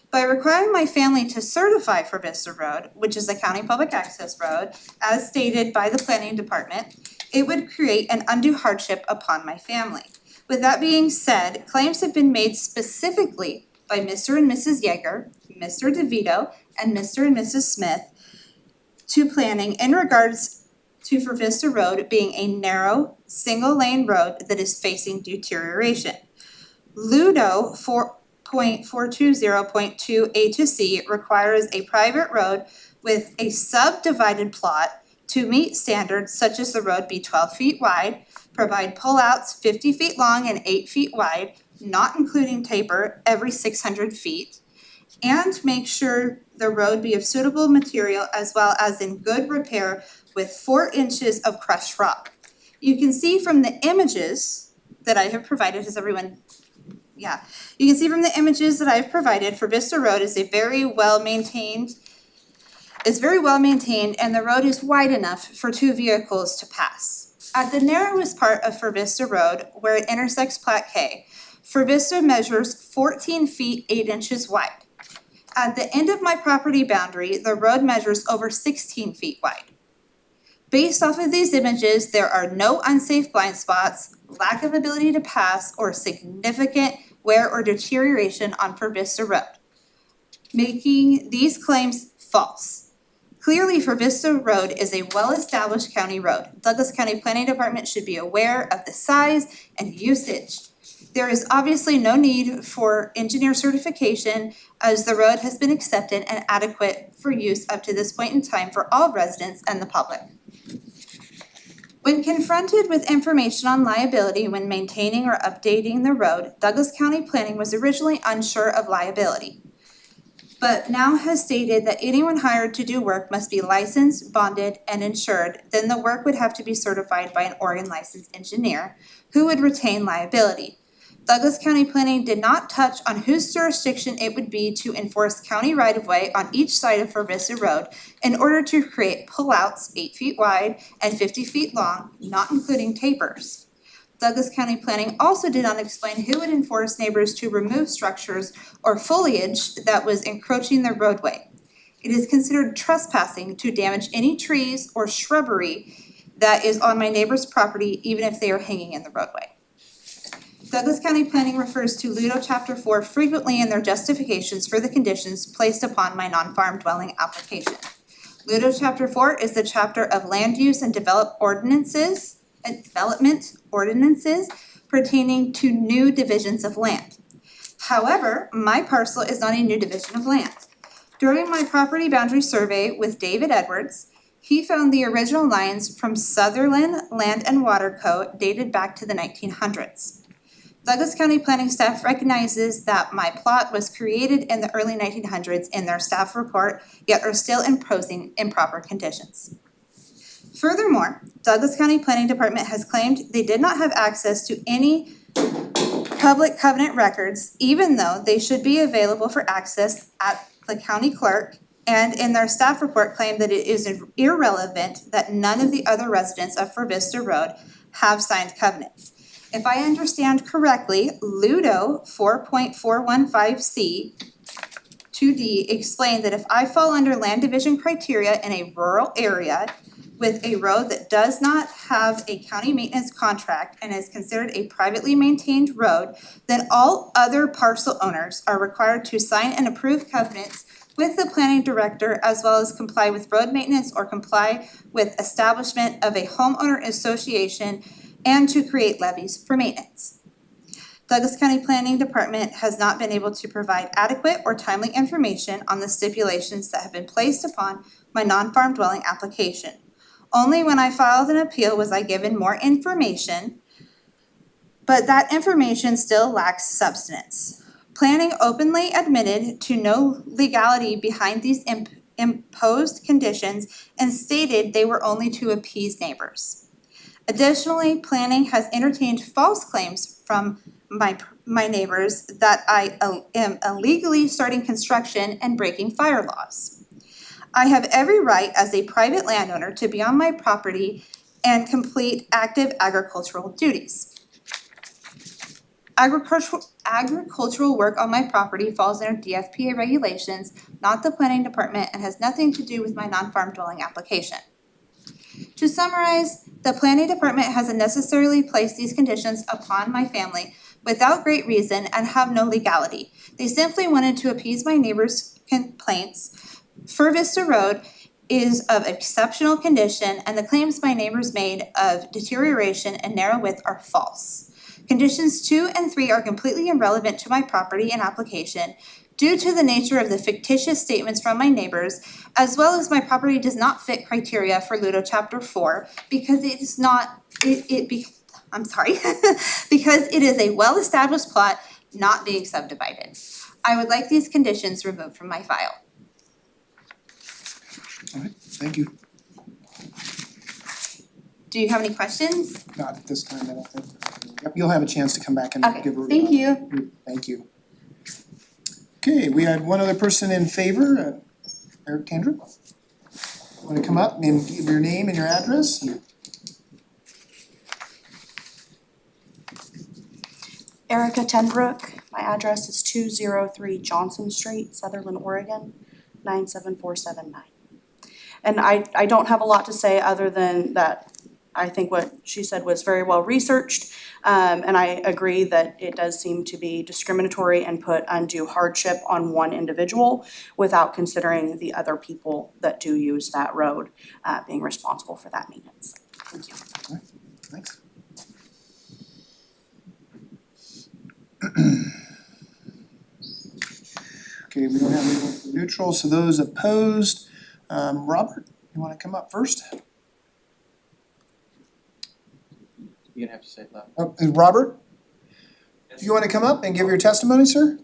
By requiring my family to certify for Vista Road, which is a county public access road, as stated by the planning department, it would create an undue hardship upon my family. With that being said, claims have been made specifically by Mr. and Mrs. Yeager, Mr. DeVito, and Mr. and Mrs. Smith to planning in regards to for Vista Road being a narrow, single-lane road that is facing deterioration. LUDO 4.420.2 A to C requires a private road with a subdivided plot to meet standards such as the road be 12 feet wide, provide pullouts 50 feet long and 8 feet wide, not including taper every 600 feet, and make sure the road be of suitable material as well as in good repair with 4 inches of crushed rock. You can see from the images that I have provided, you can see from the images that I've provided for Vista Road is very well maintained and the road is wide enough for 2 vehicles to pass. At the narrowest part of For Vista Road, where it intersects Plat K, For Vista measures 14 feet 8 inches wide. At the end of my property boundary, the road measures over 16 feet wide. Based off of these images, there are no unsafe blind spots, lack of ability to pass, or significant wear or deterioration on For Vista Road, making these claims false. Clearly, For Vista Road is a well-established county road. Douglas County Planning Department should be aware of the size and usage. There is obviously no need for engineer certification as the road has been accepted and adequate for use up to this point in time for all residents and the public. When confronted with information on liability when maintaining or updating the road, Douglas County Planning was originally unsure of liability, but now has stated that anyone hired to do work must be licensed, bonded, and insured. Then the work would have to be certified by an Oregon licensed engineer who would retain liability. Douglas County Planning did not touch on whose jurisdiction it would be to enforce county right-of-way on each side of For Vista Road in order to create pullouts 8 feet wide and 50 feet long, not including tapers. Douglas County Planning also did not explain who would enforce neighbors to remove structures or foliage that was encroaching the roadway. It is considered trespassing to damage any trees or shrubbery that is on my neighbor's property, even if they are hanging in the roadway. Douglas County Planning refers to LUDO Chapter 4 frequently in their justifications for the conditions placed upon my non-farm dwelling application. LUDO Chapter 4 is the chapter of land use and development ordinances pertaining to new divisions of land. However, my parcel is not a new division of land. During my property boundary survey with David Edwards, he found the original lines from Sutherland Land and Water Code dated back to the 1900s. Douglas County Planning staff recognizes that my plot was created in the early 1900s in their staff report, yet are still imposing improper conditions. Furthermore, Douglas County Planning Department has claimed they did not have access to any public covenant records, even though they should be available for access at the county clerk, and in their staff report claimed that it is irrelevant that none of the other residents of For Vista Road have signed covenants. If I understand correctly, Ludo 4.415C 2D explained that if I fall under land division criteria in a rural area with a road that does not have a county maintenance contract and is considered a privately maintained road, then all other parcel owners are required to sign and approve covenants with the planning director, as well as comply with road maintenance or comply with establishment of a homeowner association and to create levies for maintenance. Douglas County Planning Department has not been able to provide adequate or timely information on the stipulations that have been placed upon my non-farm dwelling application. Only when I filed an appeal was I given more information, but that information still lacks substance. Planning openly admitted to no legality behind these imposed conditions and stated they were only to appease neighbors. Additionally, planning has entertained false claims from my neighbors that I am illegally starting construction and breaking fire laws. I have every right as a private landowner to be on my property and complete active agricultural duties. Agricultural work on my property falls under DFPA regulations, not the planning department, and has nothing to do with my non-farm dwelling application. To summarize, the planning department has unnecessarily placed these conditions upon my family without great reason and have no legality. They simply wanted to appease my neighbors' complaints. For Vista Road is of exceptional condition, and the claims my neighbors made of deterioration and narrow width are false. Conditions 2 and 3 are completely irrelevant to my property and application due to the nature of the fictitious statements from my neighbors, as well as my property does not fit criteria for Ludo Chapter 4 because it is not, because it is a well-established plot not being subdivided. I would like these conditions removed from my file. Alright, thank you. Do you have any questions? Not at this time, I don't think. Yep, you'll have a chance to come back and Okay, give a. thank you. Thank you. Okay, we had one other person in favor, Eric Tandra. Want to come up and give your name and your address? Erica Tenbrook, my address is 203 Johnson Street, Sutherland, Oregon, 97479. And I don't have a lot to say other than that I think what she said was very well researched. And I agree that it does seem to be discriminatory and put undue hardship on one individual without considering the other people that do use that road being responsible for that maintenance. Thank you. All right, thanks. Okay, we don't have anyone for neutral, so those opposed, Robert, you wanna come up first? You're gonna have to say it loud. Oh, is Robert? Do you wanna come up and give your testimony, sir?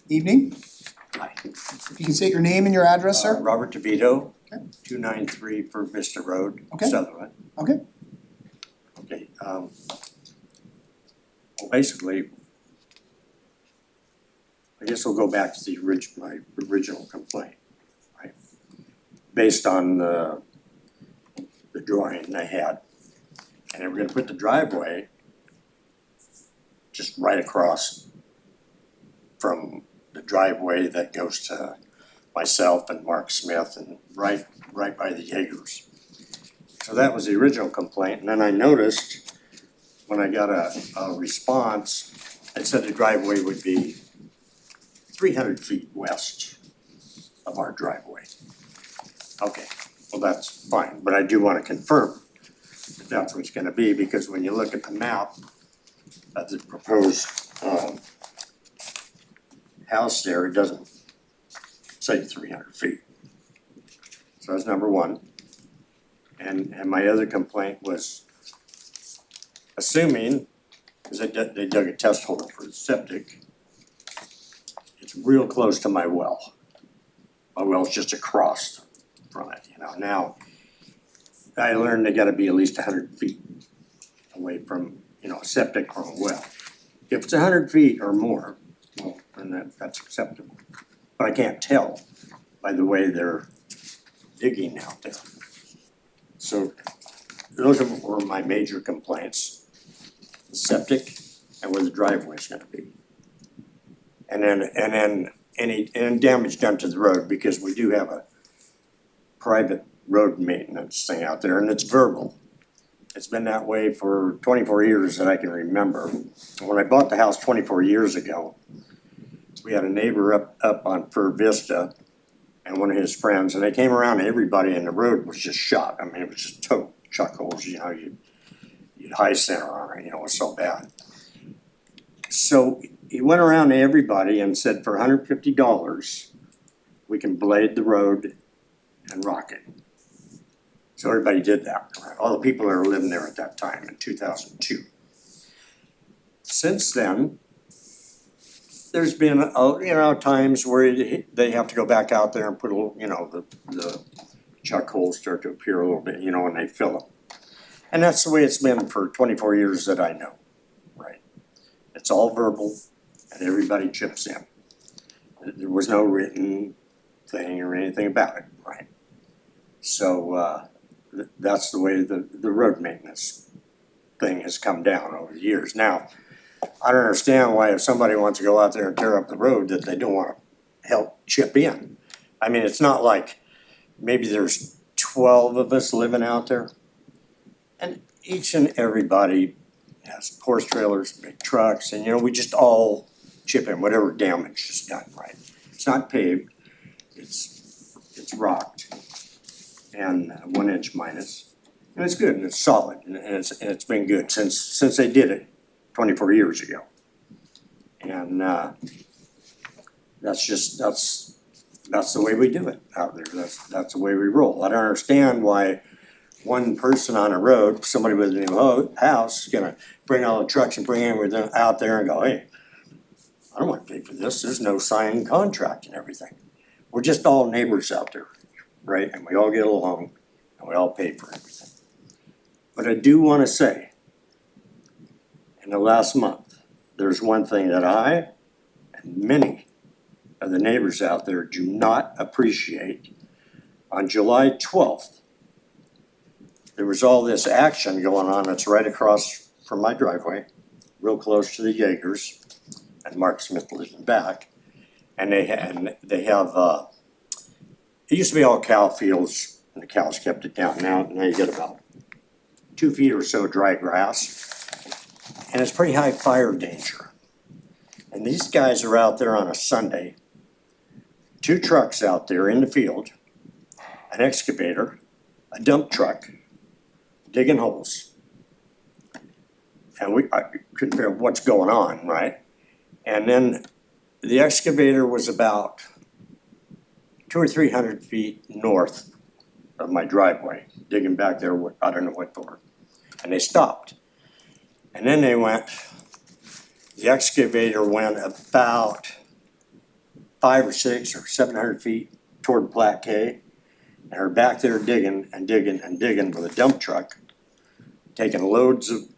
Evening. Hi. If you can state your name and your address, sir? Robert DeVito, Okay. 293 For Vista Road, Okay. Sutherland. Okay. Okay, well, basically, I guess we'll go back to my original complaint, right? Based on the drawing I had. And we're gonna put the driveway just right across from the driveway that goes to myself and Mark Smith and right by the Jaegers. So that was the original complaint, and then I noticed when I got a response, it said the driveway would be 300 feet west of our driveway. Okay, well, that's fine, but I do wanna confirm if that's what it's gonna be, because when you look at the map of the proposed house there, it doesn't say 300 feet. So that's number one. And my other complaint was assuming, cause they dug a test hole for the septic. It's real close to my well. My well's just across from it, you know, now I learned they gotta be at least 100 feet away from, you know, a septic from a well. If it's 100 feet or more, well, then that's acceptable. But I can't tell by the way they're digging out there. So those were my major complaints. The septic and where the driveway's gonna be. And then any damage done to the road, because we do have a private road maintenance thing out there, and it's verbal. It's been that way for 24 years that I can remember. When I bought the house 24 years ago, we had a neighbor up on Fur Vista and one of his friends, and they came around and everybody in the road was just shot. I mean, it was just total chuck holes, you know, you'd high center on it, you know, it was so bad. So he went around to everybody and said for $150, we can blade the road and rock it. So everybody did that, right? All the people that were living there at that time in 2002. Since then, there's been, you know, times where they have to go back out there and put a little, you know, the chuck holes start to appear a little bit, you know, and they fill them. And that's the way it's been for 24 years that I know, right? It's all verbal and everybody chips in. There was no written thing or anything about it, right? So that's the way the road maintenance thing has come down over the years. Now, I don't understand why if somebody wants to go out there and tear up the road that they don't wanna help chip in. I mean, it's not like maybe there's 12 of us living out there. And each and everybody has horse trailers, big trucks, and you know, we just all chip in whatever damage is done, right? It's not paved, it's rocked and 1 inch minus. And it's good and it's solid and it's been good since they did it 24 years ago. And that's the way we do it out there. That's the way we roll. I don't understand why one person on a road, somebody with a new house, is gonna bring all the trucks and bring everything out there and go, hey, I don't wanna pay for this, there's no signed contract and everything. We're just all neighbors out there, right? And we all get along and we all pay for everything. But I do wanna say, in the last month, there's one thing that I and many of the neighbors out there do not appreciate. On July 12th, there was all this action going on that's right across from my driveway, real close to the Jaegers, and Mark Smith lives in back. And they have, it used to be all cow fields, and the cows kept it down. Now you get about 2 feet or so dry grass. And it's pretty high fire danger. And these guys are out there on a Sunday, 2 trucks out there in the field, an excavator, a dump truck, digging holes. And I couldn't figure out what's going on, right? And then the excavator was about 200 or 300 feet north of my driveway, digging back there, I don't know what for. And they stopped. And then the excavator went about 500 or 600 or 700 feet toward Plat K. And they're back there digging and digging and digging with a dump truck, taking loads of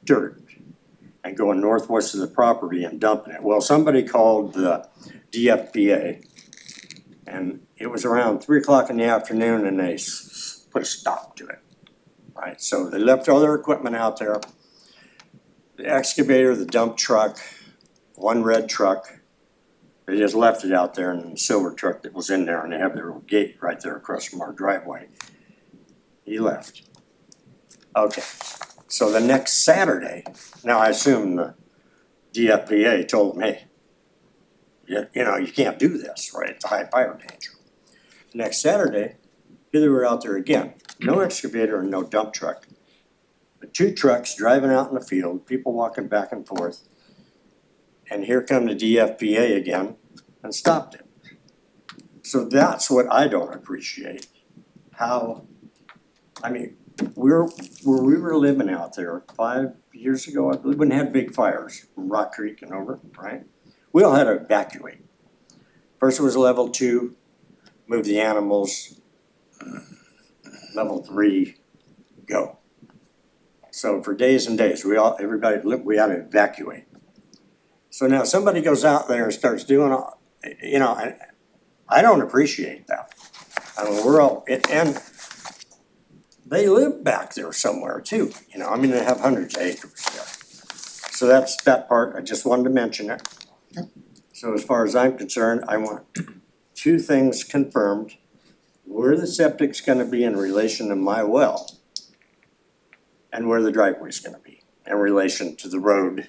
dirt and going northwest of the property and dumping it. Well, somebody called the DFPA and it was around 3 o'clock in the afternoon and they put a stop to it, right? So they left all their equipment out there. The excavator, the dump truck, 1 red truck, they just left it out there, and the silver truck that was in there, and they have their gate right there across from our driveway. He left. Okay, so the next Saturday, now I assume the DFPA told them, hey, you know, you can't do this, right? It's a high fire danger. Next Saturday, here they were out there again. No excavator and no dump truck. But 2 trucks driving out in the field, people walking back and forth. And here come the DFPA again and stopped it. So that's what I don't appreciate. How I mean, where we were living out there 5 years ago, I believe, when they had big fires from Rock Creek and over, right? We all had to evacuate. First it was level 2, move the animals. Level 3, go. So for days and days, we had to evacuate. So now somebody goes out there and starts doing, I don't appreciate that. I mean, we're all, and they live back there somewhere too, they have hundreds of acres there. So that's that part, I just wanted to mention it. So as far as I'm concerned, I want 2 things confirmed. Where the septic's gonna be in relation to my well, and where the driveway's gonna be in relation to the road.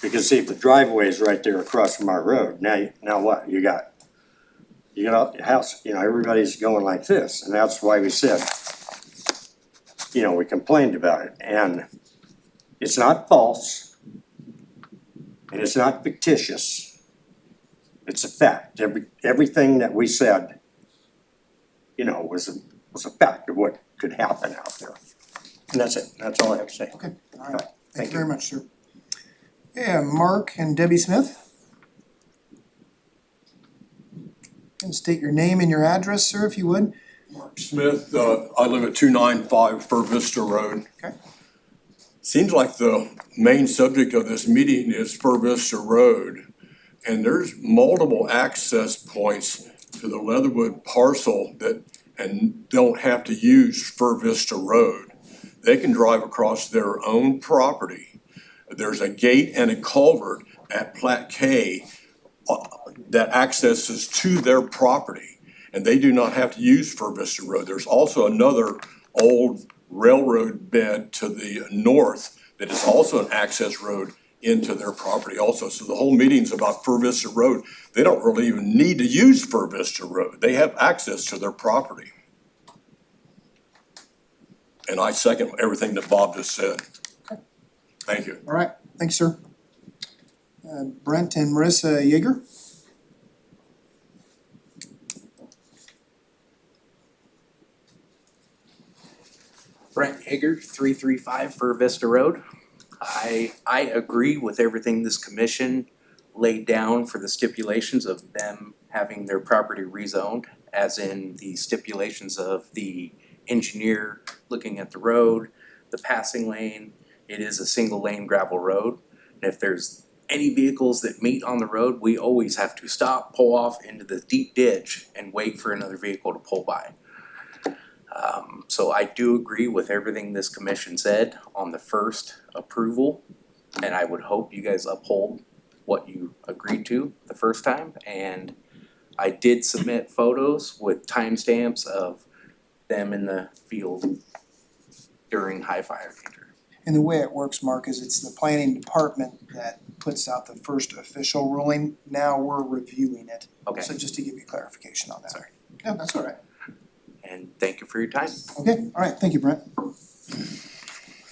Because see, if the driveway's right there across from our road, now what, you got a house, everybody's going like this, and that's why we said, we complained about it, and it's not false, and it's not fictitious, it's a fact. Everything that we said, was a fact of what could happen out there. And that's it, that's all I have to say. Okay, all right, thank you very much, sir. Yeah, Mark and Debbie Smith. And state your name and your address, sir, if you would. Mark Smith, I live at 295 Fur Vista Road. Okay. Seems like the main subject of this meeting is Fur Vista Road. And there's multiple access points to the Leatherwood parcel and don't have to use Fur Vista Road. They can drive across their own property. There's a gate and a culvert at Plat K that accesses to their property, and they do not have to use Fur Vista Road. There's also another old railroad bed to the north that is also an access road into their property also. So the whole meeting's about Fur Vista Road. They don't really even need to use Fur Vista Road. They have access to their property. And I second everything that Bob just said. Thank you. All right, thanks, sir. Brent and Marissa Yeager. Brent Hager, 335 Fur Vista Road. I agree with everything this commission laid down for the stipulations of them having their property rezoned, as in the stipulations of the engineer looking at the road, the passing lane. It is a single lane gravel road. And if there's any vehicles that meet on the road, we always have to stop, pull off into the deep ditch and wait for another vehicle to pull by. So I do agree with everything this commission said on the first approval, and I would hope you guys uphold what you agreed to the first time. And I did submit photos with timestamps of them in the field during high fire danger. And the way it works, Mark, is it's the planning department that puts out the first official ruling. Now we're reviewing it. Okay. So just to give you clarification on that. Sorry. Yeah, that's all right. And thank you for your time. Okay, all right, thank you, Brent.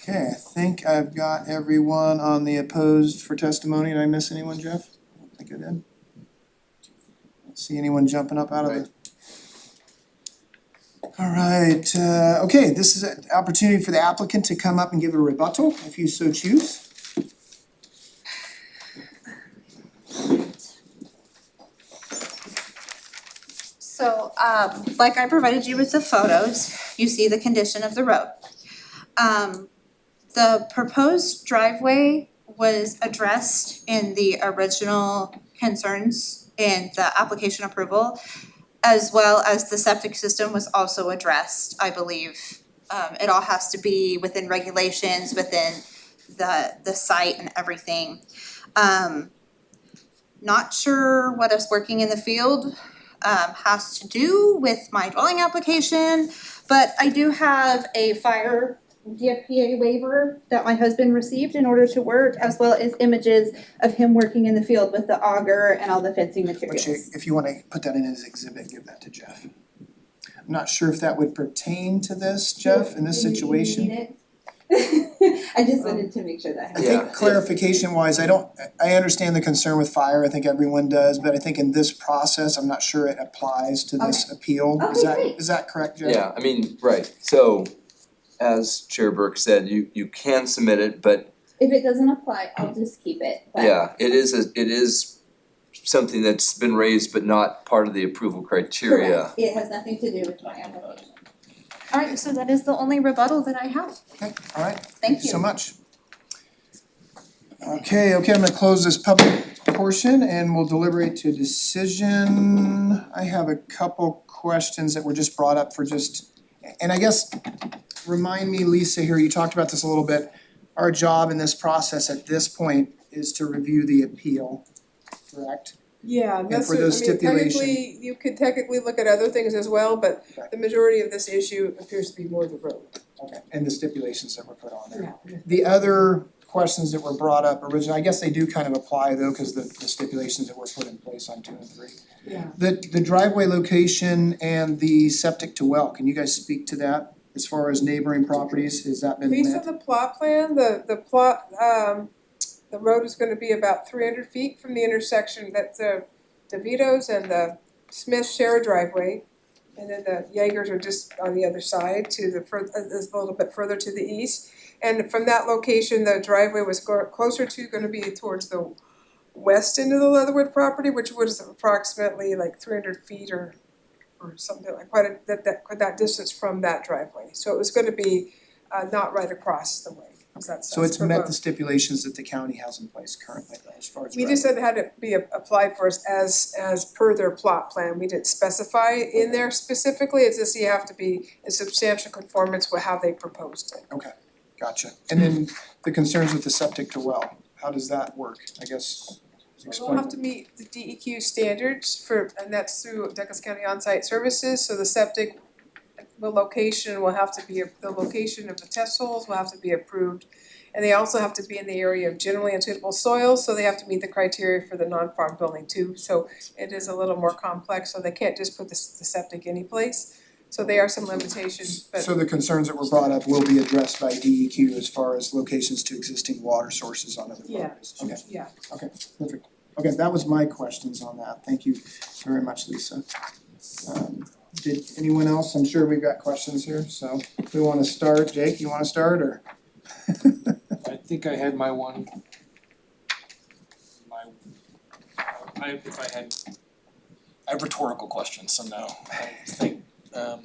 Okay, I think I've got everyone on the opposed for testimony. Did I miss anyone, Jeff? I don't think I did. Don't see anyone jumping up out of the. All right, okay, this is an opportunity for the applicant to come up and give a rebuttal, if you so choose. So, like I provided you with the photos, you see the condition of the road. The proposed driveway was addressed in the original concerns in the application approval, as well as the septic system was also addressed, I believe. It all has to be within regulations, within the site and everything. Not sure what us working in the field has to do with my dwelling application, but I do have a fire DFPA waiver that my husband received in order to work, as well as images of him working in the field with the auger and all the fencing materials. Which, if you wanna put that in as exhibit, give that to Jeff. I'm not sure if that would pertain to this, Jeff, in this situation. I just wanted to make sure that. I think clarification wise, I understand the concern with fire, I think everyone does, but I think in this process, I'm not sure it applies to this appeal. Okay, great. Is that correct, Jeff? Yeah, I mean, right, so as Chair Burke said, you can submit it, but If it doesn't apply, I'll just keep it, but. yeah, it is something that's been raised but not part of the approval criteria. Correct. It has nothing to do with my application. Alright, so that is the only rebuttal that I have. Okay, alright, Thank thank you you. so much. Okay, I'm gonna close this public portion and we'll deliberate to decision. I have a couple questions that were just brought up for just, and I guess, remind me, Lisa, here, you talked about this a little bit. Our job in this process at this point is to review the appeal, correct? Yeah, And that's, for those stipulation- technically, you could technically look at other things as well, but Right. the majority of this issue appears to be more the road. Okay, and the stipulations that were put on there. Yeah. The other questions that were brought up originally, I guess they do kind of apply though, cause the stipulations that were put in place on 2 and 3. Yeah. The driveway location and the septic to well, can you guys speak to that as far as neighboring properties, has that been Based met? on the plot plan, the plot, the road is gonna be about 300 feet from the intersection that the DeVito's and the Smith share a driveway. And then the Jaegers are just on the other side to the is a little bit further to the east. And from that location, the driveway was closer to, gonna be towards the west end of the Leatherwood property, which was approximately like 300 feet or something like that distance from that driveway. So it was gonna be not right across the way. So it's met the stipulations that the county has in place currently though, as far as We just said it had to be applied for us as per their plot plan. We didn't specify in there specifically, it's just you have to be in substantial conformance with how they proposed it. Okay, gotcha. And then the concerns with the septic to well, how does that work? I guess We'll have to meet the DEQ standards and that's through Douglas County On-Site Services, so the septic, the location will have to be, the location of the test holes will have to be approved. And they also have to be in the area of generally unsuitable soils, so they have to meet the criteria for the non-farm building too. So it is a little more complex, so they can't just put the septic anyplace. So there are some limitations, but So the concerns that were brought up will be addressed by DEQ as far as locations to existing water sources on other yeah, properties? Okay, yeah. okay, perfect. Okay, that was my questions on that. Thank you very much, Lisa. Did anyone else? I'm sure we've got questions here, so we wanna start. Jake, you wanna start or? I think I had my one. I have rhetorical questions, so no, I think, so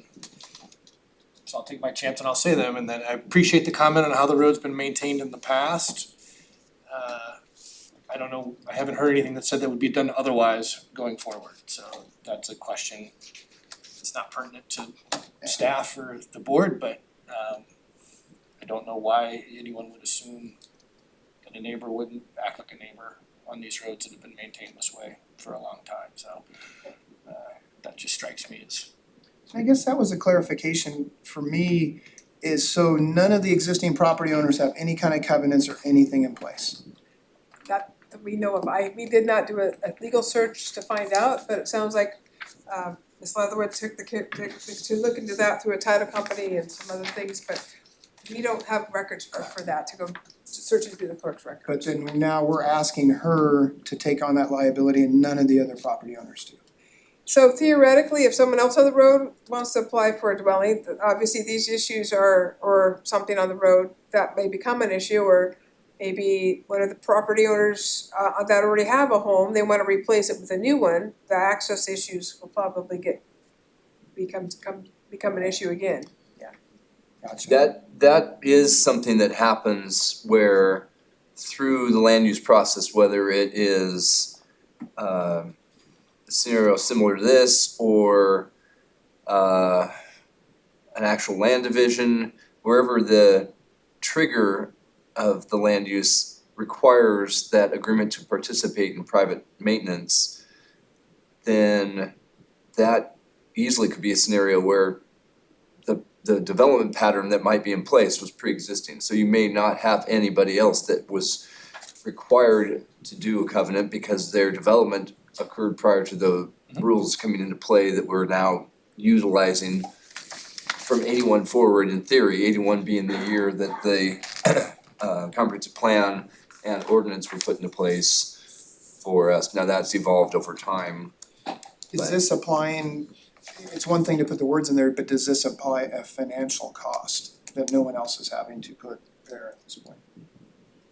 I'll take my chance and I'll say them, and then I appreciate the comment on how the road's been maintained in the past. I don't know, I haven't heard anything that said that would be done otherwise going forward, so that's a question. It's not pertinent to staff or the board, but I don't know why anyone would assume that a neighbor wouldn't act like a neighbor on these roads that have been maintained this way for a long time, so that just strikes me as. I guess that was a clarification for me, is so none of the existing property owners have any kind of covenants or anything in place? That we know of. We did not do a legal search to find out, but it sounds like Ms. Leatherwood took to look into that through a title company and some other things, but we don't have records for that to go search into the clerk's record. But then now we're asking her to take on that liability and none of the other property owners do. So theoretically, if someone else on the road wants to apply for a dwelling, obviously these issues or something on the road that may become an issue, or maybe one of the property owners that already have a home, they wanna replace it with a new one, the access issues will probably become an issue again. Gotcha. That is something that happens where through the land use process, whether it is a scenario similar to this or an actual land division, wherever the trigger of the land use requires that agreement to participate in private maintenance, then that easily could be a scenario where the development pattern that might be in place was pre-existing. So you may not have anybody else that was required to do a covenant because their development occurred prior to the rules coming into play that we're now utilizing from 81 forward in theory, 81 being the year that the comprehensive plan and ordinance were put into place for us. Now that's evolved over time. Is this applying, it's one thing to put the words in there, but does this apply a financial cost? that no one else is having to put there at this point.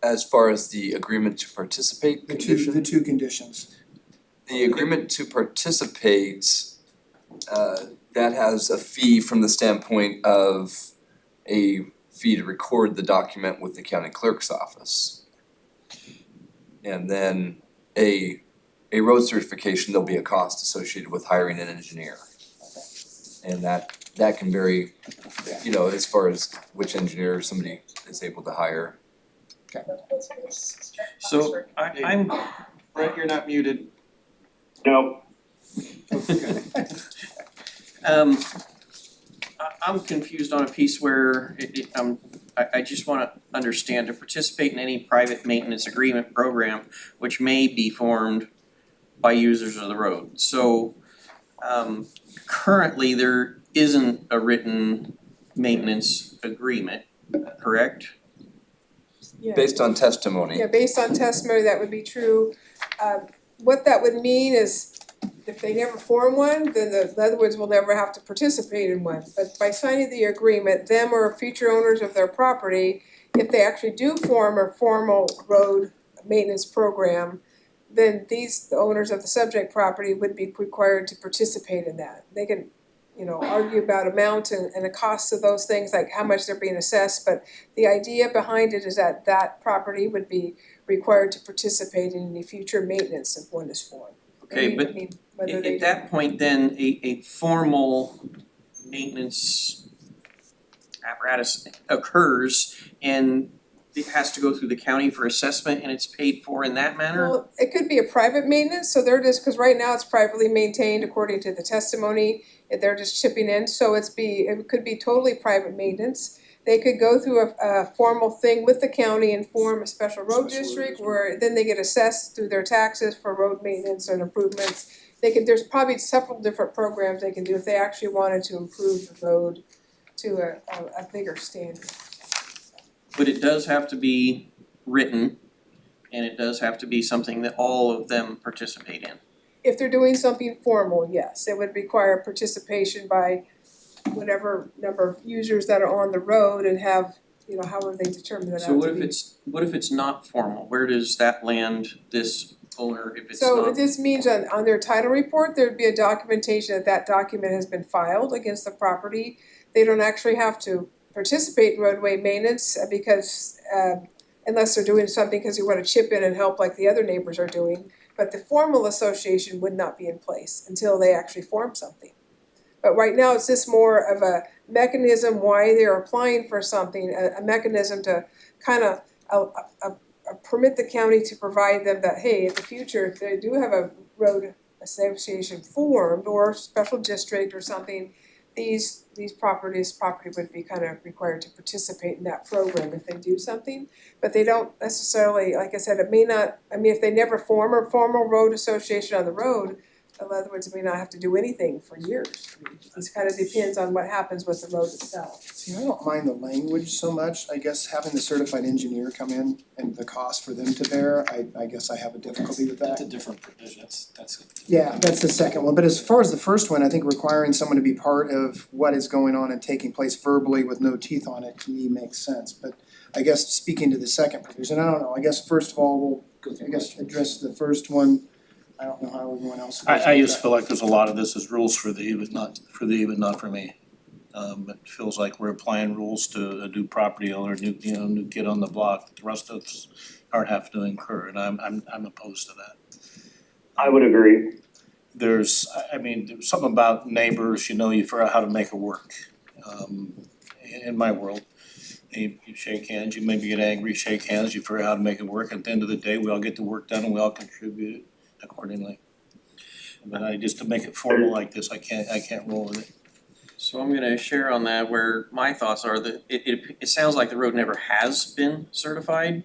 As far as the agreement to participate condition? The two conditions. The agreement to participate, that has a fee from the standpoint of a fee to record the document with the county clerk's office. And then a road certification, there'll be a cost associated with hiring an engineer. And that can vary, as far as which engineer somebody is able to hire. So I'm, Brett, you're not muted. No, I'm confused on a piece where I just wanna understand, to participate in any private maintenance agreement program which may be formed by users of the road. So, currently, there isn't a written maintenance agreement, correct? Yeah. Based on testimony. Yeah, based on testimony, that would be true. What that would mean is if they never form one, then the Leatherwoods will never have to participate in one. But by signing the agreement, them or future owners of their property, if they actually do form a formal road maintenance program, then the owners of the subject property would be required to participate in that. They can, argue about amount and the costs of those things, like how much they're being assessed, but the idea behind it is that that property would be required to participate in any future maintenance if one is formed. Okay, but Whether they at that point, then a formal maintenance apparatus occurs and it has to go through the county for assessment and it's paid for in that manner? Well, it could be a private maintenance, so they're just, cause right now it's privately maintained according to the testimony, they're just chipping in, so it could be totally private maintenance. They could go through a formal thing with the county and form a special road district where then they get assessed through their taxes for road maintenance and improvements. There's probably several different programs they can do if they actually wanted to improve the road to a bigger standard. But it does have to be written and it does have to be something that all of them participate in. If they're doing something formal, yes, it would require participation by whatever number of users that are on the road and have, however they determine that So what if it's not formal? Where does that land this owner if it's not? So this means on their title report, there'd be a documentation that document has been filed against the property. They don't actually have to participate in roadway maintenance because unless they're doing something because you want to chip in and help like the other neighbors are doing. But the formal association would not be in place until they actually form something. But right now, it's just more of a mechanism why they're applying for something, a mechanism to kind of permit the county to provide them that, hey, in the future, if they do have a road association formed or special district or something, these property would be kind of required to participate in that program if they do something. But they don't necessarily, like I said, if they never form a formal road association on the road, the Leatherwoods may not have to do anything for years. This kind of depends on what happens with the road itself. See, I don't mind the language so much, I guess having the certified engineer come in and the cost for them to bear, I guess I have a difficulty with that. That's a different provision, that's. Yeah, that's the second one, but as far as the first one, I think requiring someone to be part of what is going on and taking place verbally with no teeth on it, to me makes sense, but I guess speaking to the second provision, I don't know, I guess first of all, we'll, address the first one. I don't know how everyone else feels. I just feel like there's a lot of this is rules for thee, but not for me. It feels like we're applying rules to a new property owner, new kid on the block, that the rest of us aren't having to incur, and I'm opposed to that. I would agree. There's something about neighbors, you figure out how to make it work. In my world, you shake hands, you maybe get angry, shake hands, you figure out how to make it work, at the end of the day, we all get the work done and we all contribute accordingly. But to make it formal like this, I can't roll with it. So I'm gonna share on that where my thoughts are that it sounds like the road never has been certified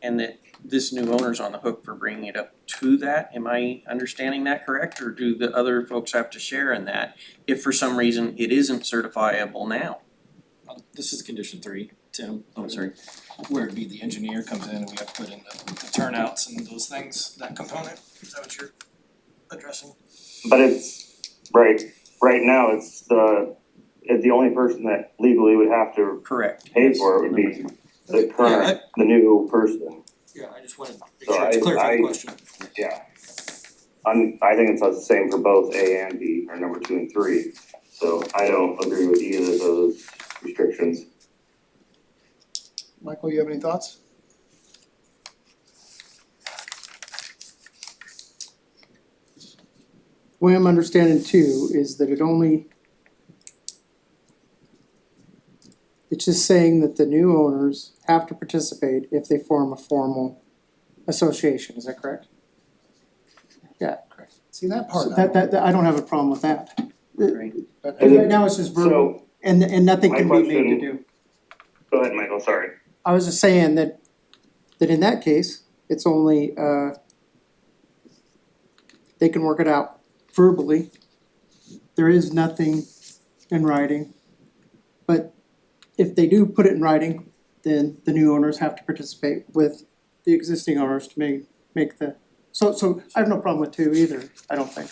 and that this new owner's on the hook for bringing it up to that. Am I understanding that correct, or do the other folks have to share in that if for some reason it isn't certifiable now? This is condition 3, Tim. Oh, sorry. Where it'd be the engineer comes in and we have to put in the turnouts and those things, that component, is that what you're addressing? But it's, right now, it's the if the only person that legally would have to Correct. pay for it would be the current, the new person. Yeah, I just wanted to make So sure to clarify the I- question. Yeah. I think it's the same for both A and B, or number 2 and 3, so I don't agree with either of those restrictions. Michael, you have any thoughts? What I'm understanding too is that it's just saying that the new owners have to participate if they form a formal association, is that correct? Yeah. See, that part, So that I don't have a problem with that. Right. but Right now it's just verbal So, and nothing my can be made to question- do. go ahead, Michael, sorry. I was just saying that in that case, it's only they can work it out verbally. There is nothing in writing. But if they do put it in writing, then the new owners have to participate with the existing owners to make the, so I have no problem with 2 either, I don't think.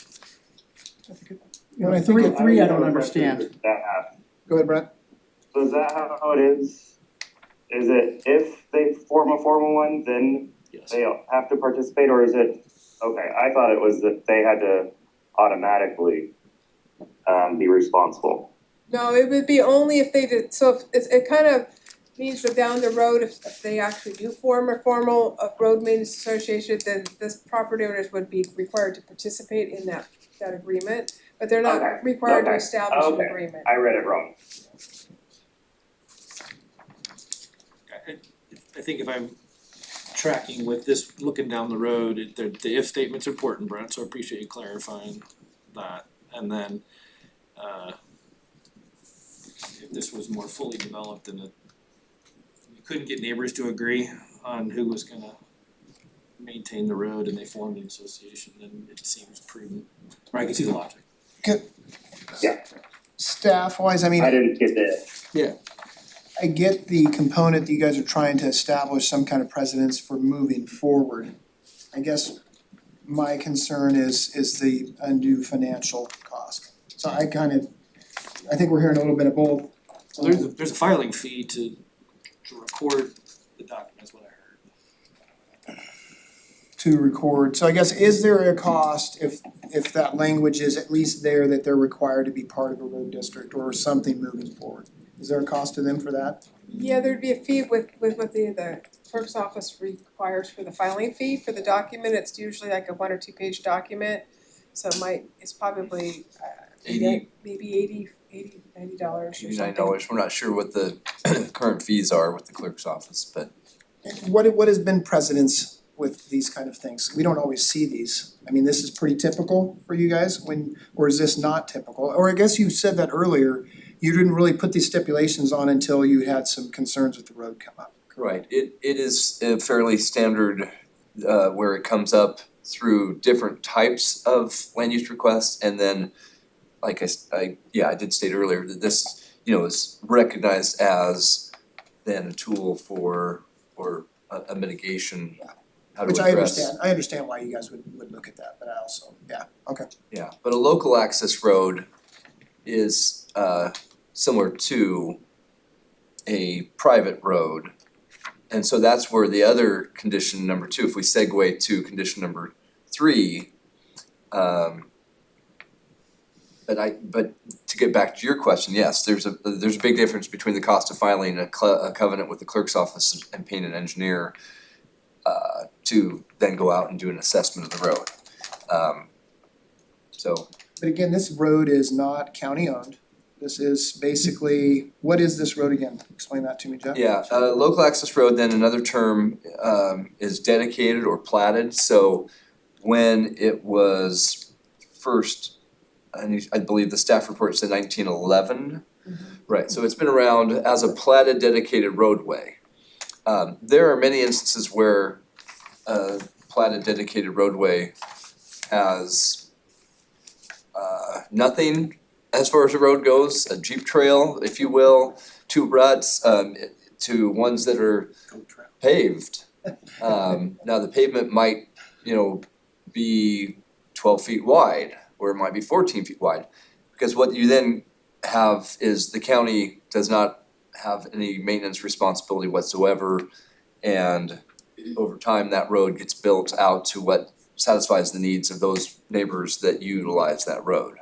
You know, I think three I don't understand. Go ahead, Brett. So is that how it is? Is it if they form a formal one, then Yes. they have to participate, or is it, okay, I thought it was that they had to automatically be responsible. No, it would be only if they did, so if it kind of means that down the road, if they actually do form a formal road maintenance association, then this property owners would be required to participate in that agreement, but they're not Okay, required to okay, establish an okay. agreement. I read it wrong. I think if I'm tracking with this, looking down the road, the if statement's important, Brent, so I appreciate you clarifying that. And then, if this was more fully developed and you couldn't get neighbors to agree on who was gonna maintain the road and they formed an association, then it seems prudent, or I can see the logic. Staff wise, I mean, I didn't get that. I get the component that you guys are trying to establish some kind of precedence for moving forward. I guess my concern is the undue financial cost. So I think we're hearing a little bit of both. So there's a filing fee to record the documents, what I heard. To record, so I guess, is there a cost if that language is at least there that they're required to be part of a road district or something moving forward? Is there a cost to them for that? Yeah, there'd be a fee with what the clerk's office requires for the filing fee for the document. It's usually like a 1 or 2 page document. So it's probably maybe $80, $90 or something. $89, we're not sure what the current fees are with the clerk's office, but What has been precedence with these kind of things? We don't always see these. I mean, this is pretty typical for you guys or is this not typical? Or I guess you said that earlier, you didn't really put these stipulations on until you had some concerns with the road come up. right, it is a fairly standard where it comes up through different types of land use requests, and then like I did state earlier that this, is recognized as then a tool for a mitigation, how to Which address. I understand why you guys would look at that, but I also, okay. Yeah, but a local access road is similar to a private road. And so that's where the other condition number 2, if we segue to condition number 3, but to get back to your question, yes, there's a big difference between the cost of filing a covenant with the clerk's office and paying an engineer to then go out and do an assessment of the road. But again, this road is not county owned. This is basically, what is this road again? Explain that to me, Jeff. Yeah, local access road, then another term is dedicated or platted, so when it was first, I believe the staff report said 1911. Right, so it's been around as a platted dedicated roadway. There are many instances where a platted dedicated roadway has nothing as far as the road goes, a Jeep trail, if you will, 2 ruts, to ones that are paved. Now the pavement might, be 12 feet wide, or it might be 14 feet wide. Because what you then is the county does not have any maintenance responsibility whatsoever. And over time, that road gets built out to what satisfies the needs of those neighbors that utilize that road.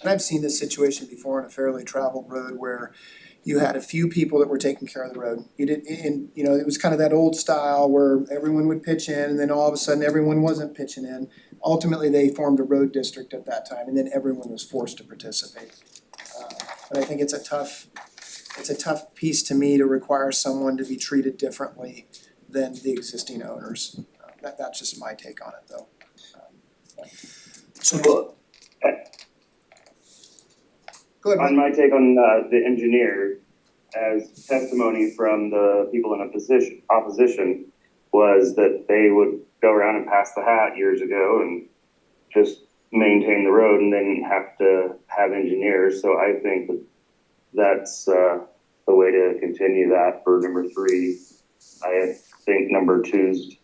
And I've seen this situation before on a fairly traveled road where you had a few people that were taking care of the road. You did, and you know, it was kind of that old style where everyone would pitch in and then all of a sudden everyone wasn't pitching in. Ultimately, they formed a road district at that time and then everyone was forced to participate. But I think it's a tough piece to me to require someone to be treated differently than the existing owners. That's just my take on it though. So, Go ahead, on my take on the engineer, as testimony from the people in opposition was that they would go around and pass the hat years ago and just maintain the road and then have to have engineers. So I think that's the way to continue that for number 3. I think number 2's,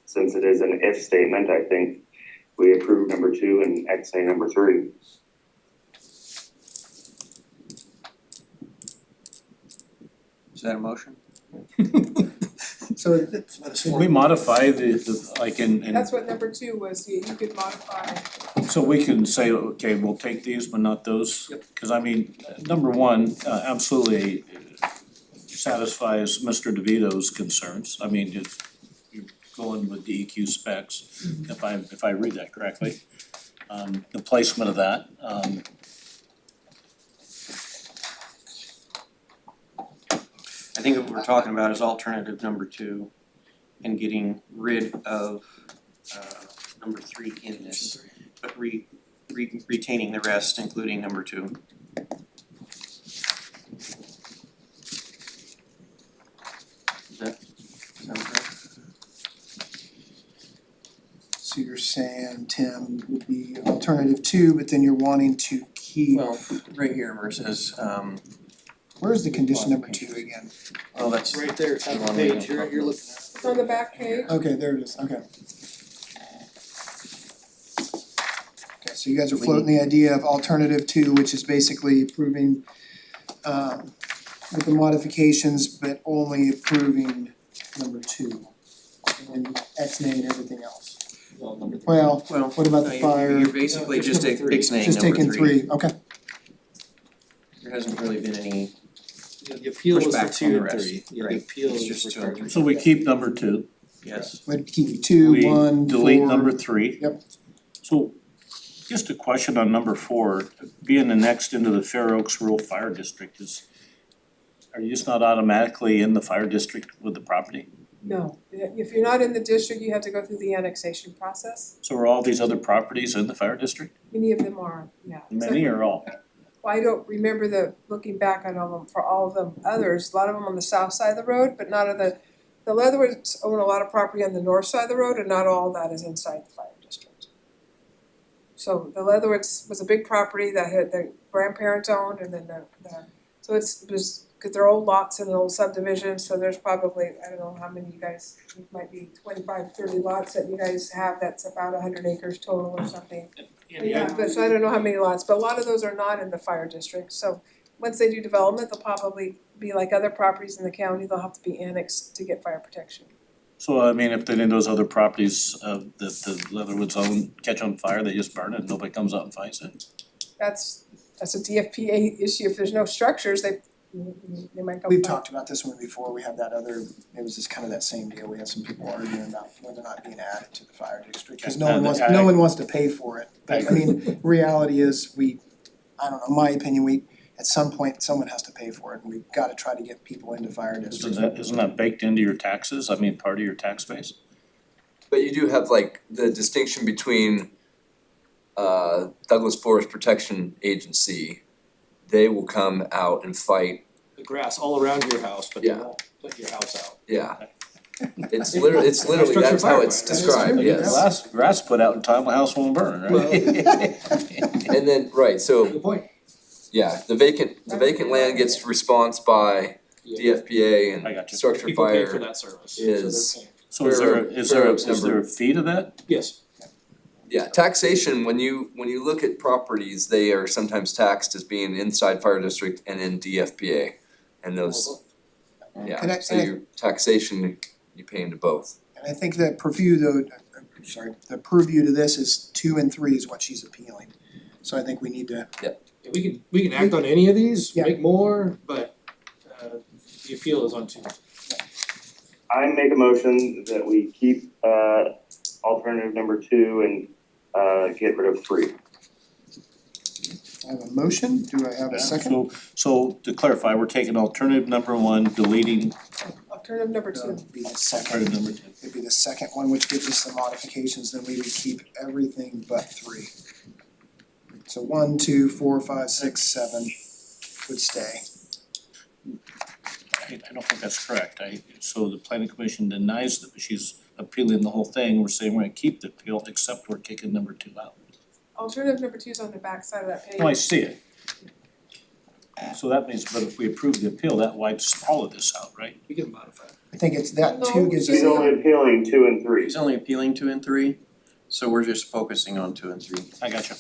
since it is an if statement, I think we approve number 2 and X-nay number 3. Is that a motion? So Should we modify the like in That's what number 2 was, you could modify. so we can say, okay, we'll take these but not those? Cause I mean, number 1, absolutely satisfies Mr. DeVito's concerns. I mean, if you're going with DEQ specs, if I read that correctly. The placement of that, I think what we're talking about is alternative number 2 and getting rid of number 3 in this, but retaining the rest, including number 2. Does that sound correct? So you're saying, Tim, would be alternative 2, but then you're wanting to keep, Well, right here where it says, where's the condition number 2 again? oh, that's. Right there, top of the page, you're looking at. It's on the back page. Okay, there it is, okay. Okay, so you guys are floating the idea of alternative 2, which is basically approving with the modifications, but only approving number 2. And then X-nay and everything else. Well, what about the fire? You're basically just ixnaying Just number taking 3, okay. There hasn't really been any The appeal was for pushback from 2 the and rest. 3, yeah, Right. the appeal It's is just for 2 and so we keep number 2. Yes. We'd keep 2, We 1, 4. delete number 3. Yep. So just a question on number 4, being annexed into the Fair Oaks Rural Fire District are you just not automatically in the fire district with the property? No, if you're not in the district, you have to go through the annexation process. So are all these other properties in the fire district? Many of them are, yeah. Many or all? Well, I don't remember looking back on all of them, for all of them others, a lot of them on the south side of the road, but not of the Leatherwoods own a lot of property on the north side of the road and not all of that is inside the fire district. So the Leatherwoods was a big property that had the grandparents owned and then so it was, cause they're old lots in an old subdivision, so there's probably, I don't know how many you guys, it might be 25, 30 lots that you guys have, that's about 100 acres total or something. Yeah, but so I don't know how many lots, but a lot of those are not in the fire district, so once they do development, they'll probably be like other properties in the county, they'll have to be annexed to get fire protection. So I mean, if any of those other properties that the Leatherwoods own catch on fire, they just burn it and nobody comes out and fights it? That's a DFPA issue, if there's no structures, they might go. We've talked about this one before, we had that other, it was just kind of that same deal, we had some people arguing about whether or not being added to the fire district, cause no one wants to pay for it. But I mean, reality is, I don't know, in my opinion, at some point, someone has to pay for it, and we've gotta try to get people into fire districts. Isn't that baked into your taxes? I mean, part of your tax base? But you do have like the distinction between Douglas Forest Protection Agency. They will come out and fight. The grass all around your house, but they won't put your house out. Yeah. It's literally, that's how it's described, yes. Grass put out in time, my house won't burn, right? And then, right, so. Good point. Yeah, the vacant land gets response by DFPA and structure People pay for fire that service. is. So is there a fee to that? Yes. Yeah, taxation, when you look at properties, they are sometimes taxed as being inside fire district and in DFPA. And those, And I- so your taxation, you pay into both. And I think that purview though, the purview to this is 2 and 3 is what she's appealing. So I think we need to, We can act on any of these, Yeah. make more, but the appeal is on 2. I make a motion that we keep alternative number 2 and get rid of 3. I have a motion, do I have a second? So to clarify, we're taking alternative number 1, deleting Alternative number 2. It'd be the second, alternative number 2. it'd be the second one, which gives us the modifications, then we would keep everything but 3. So 1, 2, 4, 5, 6, 7 would stay. I don't think that's correct. So the planning commission denies that she's appealing the whole thing. We're saying we're gonna keep the appeal, except we're kicking number 2 out. Alternative number 2 is on the back side of that page. Oh, I see it. So that means, but if we approve the appeal, that wipes all of this out, right? We can modify it. I think it's that 2 gives He's us, only appealing 2 and 3. He's only appealing 2 and 3, so we're just focusing on 2 and 3. I got you.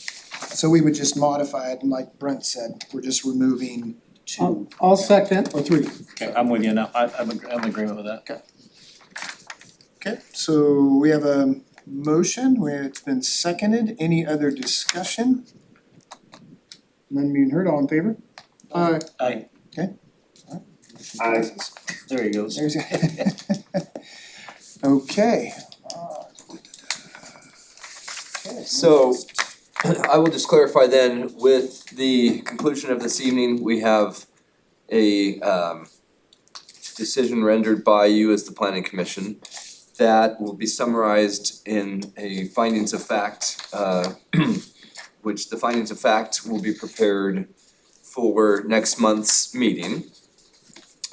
so we would just modify it, and like Brent said, we're just removing 2 I'll second. or 3. Okay, I'm with you now. I'm in agreement with that. Okay, so we have a motion where it's been seconded. Any other discussion? None being heard, all in favor? Aye. Aye. Aye. There he goes. There's okay. Okay. So I will just clarify then, with the conclusion of this evening, we have a decision rendered by you as the planning commission that will be summarized in a findings of fact, which the findings of fact will be prepared for next month's meeting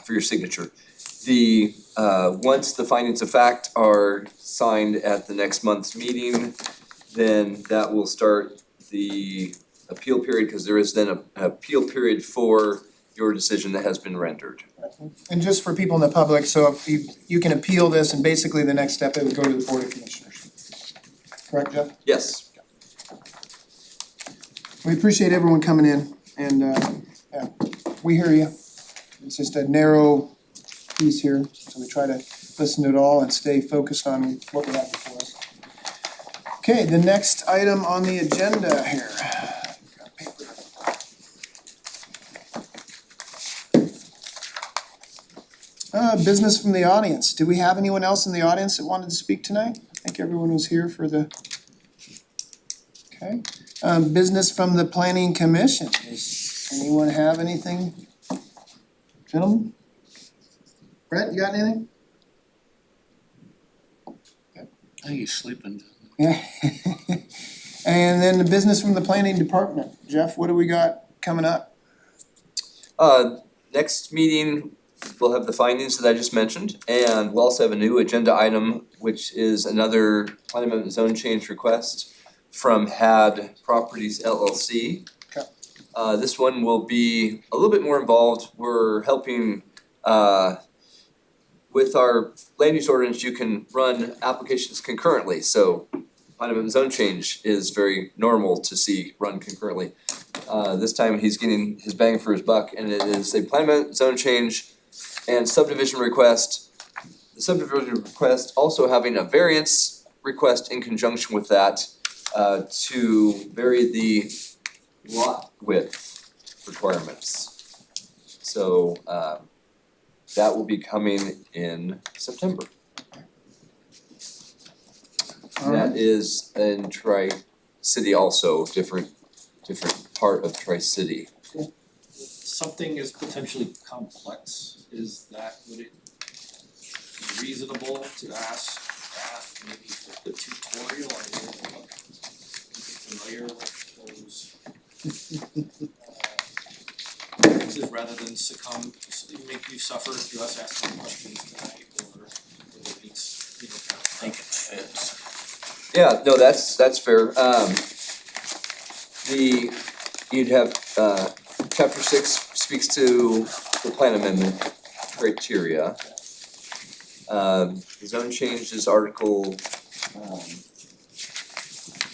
for your signature. The once the findings of fact are signed at the next month's meeting, then that will start the appeal period, because there is then an appeal period for your decision that has been rendered. And just for people in the public, so if you can appeal this, and basically the next step, it would go to the Board of Commissioners. Correct, Jeff? Yes. We appreciate everyone coming in, and yeah, we hear you. It's just a narrow piece here, so we try to listen to it all and stay focused on what we have before us. Okay, the next item on the agenda here. Business from the audience. Do we have anyone else in the audience that wanted to speak tonight? I think everyone was here for the. Okay, business from the planning commission. Does anyone have anything? Gentlemen? Brett, you got anything? I think he's sleeping. Yeah. And then the business from the planning department. Jeff, what do we got coming up? Next meeting, we'll have the findings that I just mentioned, and we'll also have a new agenda item, which is another plan amendment zone change request from HAD Properties LLC. Okay. This one will be a little bit more involved. We're helping, with our land use ordinance, you can run applications concurrently, so plan amendment zone change is very normal to see run concurrently. This time he's getting his bang for his buck, and it is a plan amendment zone change and subdivision request. The subdivision request also having a variance request in conjunction with that, to vary the lot width requirements. So, that will be coming in September. That is in Tri-City also, different part of Tri-City. Something is potentially complex, would it be reasonable to ask staff maybe for the tutorial on how to be familiar with those differences rather than make you suffer through us asking questions tonight, or it needs, kind of think it fits. Yeah, no, that's fair. You'd have, chapter 6 speaks to the plan amendment criteria. The zone change is article,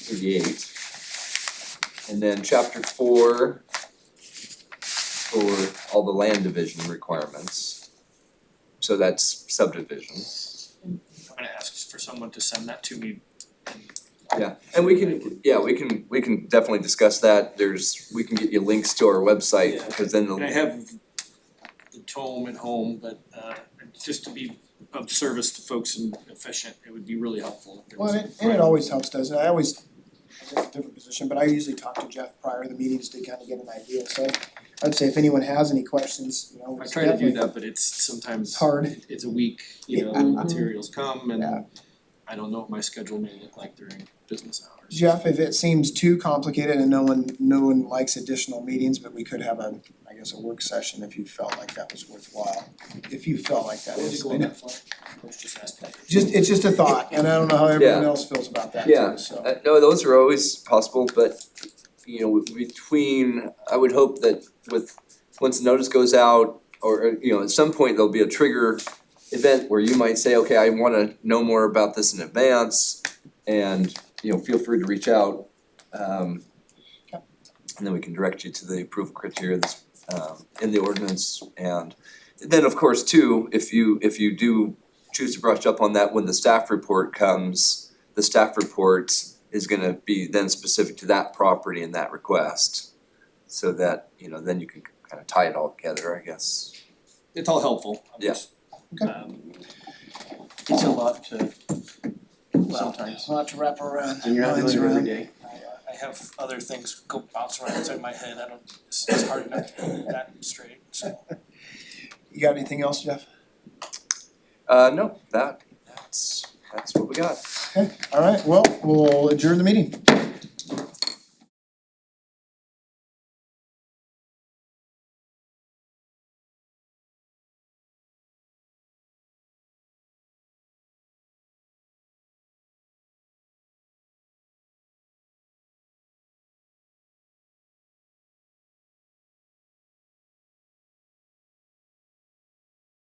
38. And then chapter 4 for all the land division requirements. So that's subdivisions. I'm gonna ask for someone to send that to me. Yeah, and we can definitely discuss that. We can get you links to our website, Yeah. because then I have the tome at home, but just to be of service to folks and efficient, it would be really helpful if there was. Well, and it always helps, doesn't it? I guess a different position, but I usually talk to Jeff prior to the meetings to kind of get an idea, so I'd say if anyone has any questions, you know, I it's try to do definitely- that, but it's sometimes It's hard. it's a week, you know, Yeah. materials come Yeah. and I don't know what my schedule may look like during business hours. Jeff, if it seems too complicated and no one likes additional meetings, but we could have a work session if you felt like that was worthwhile. If you felt like that Would you is, go I on know- that far? I was just asking. it's just a thought, and I don't know how everyone Yeah. else feels about that Yeah. too, so. No, those are always possible, but I would hope that once the notice goes out, or at some point there'll be a trigger event where you might say, okay, I wanna know more about this in advance, and feel free to reach out. And then we can direct you to the approval criteria that's in the ordinance, and then of course too, if you do choose to brush up on that, when the staff report comes, the staff report is gonna be then specific to that property and that request. So that, then you can kind of tie it all together, I guess. It's all helpful. I'm Yeah. just, It's a lot to sometimes. A lot to wrap around. and you're not minds doing it every around. day. I have other things go bounce around inside my head. It's hard enough to keep that straight, so. You got anything else, Jeff? No, that's what we got. Okay, all right, well, we'll adjourn the meeting.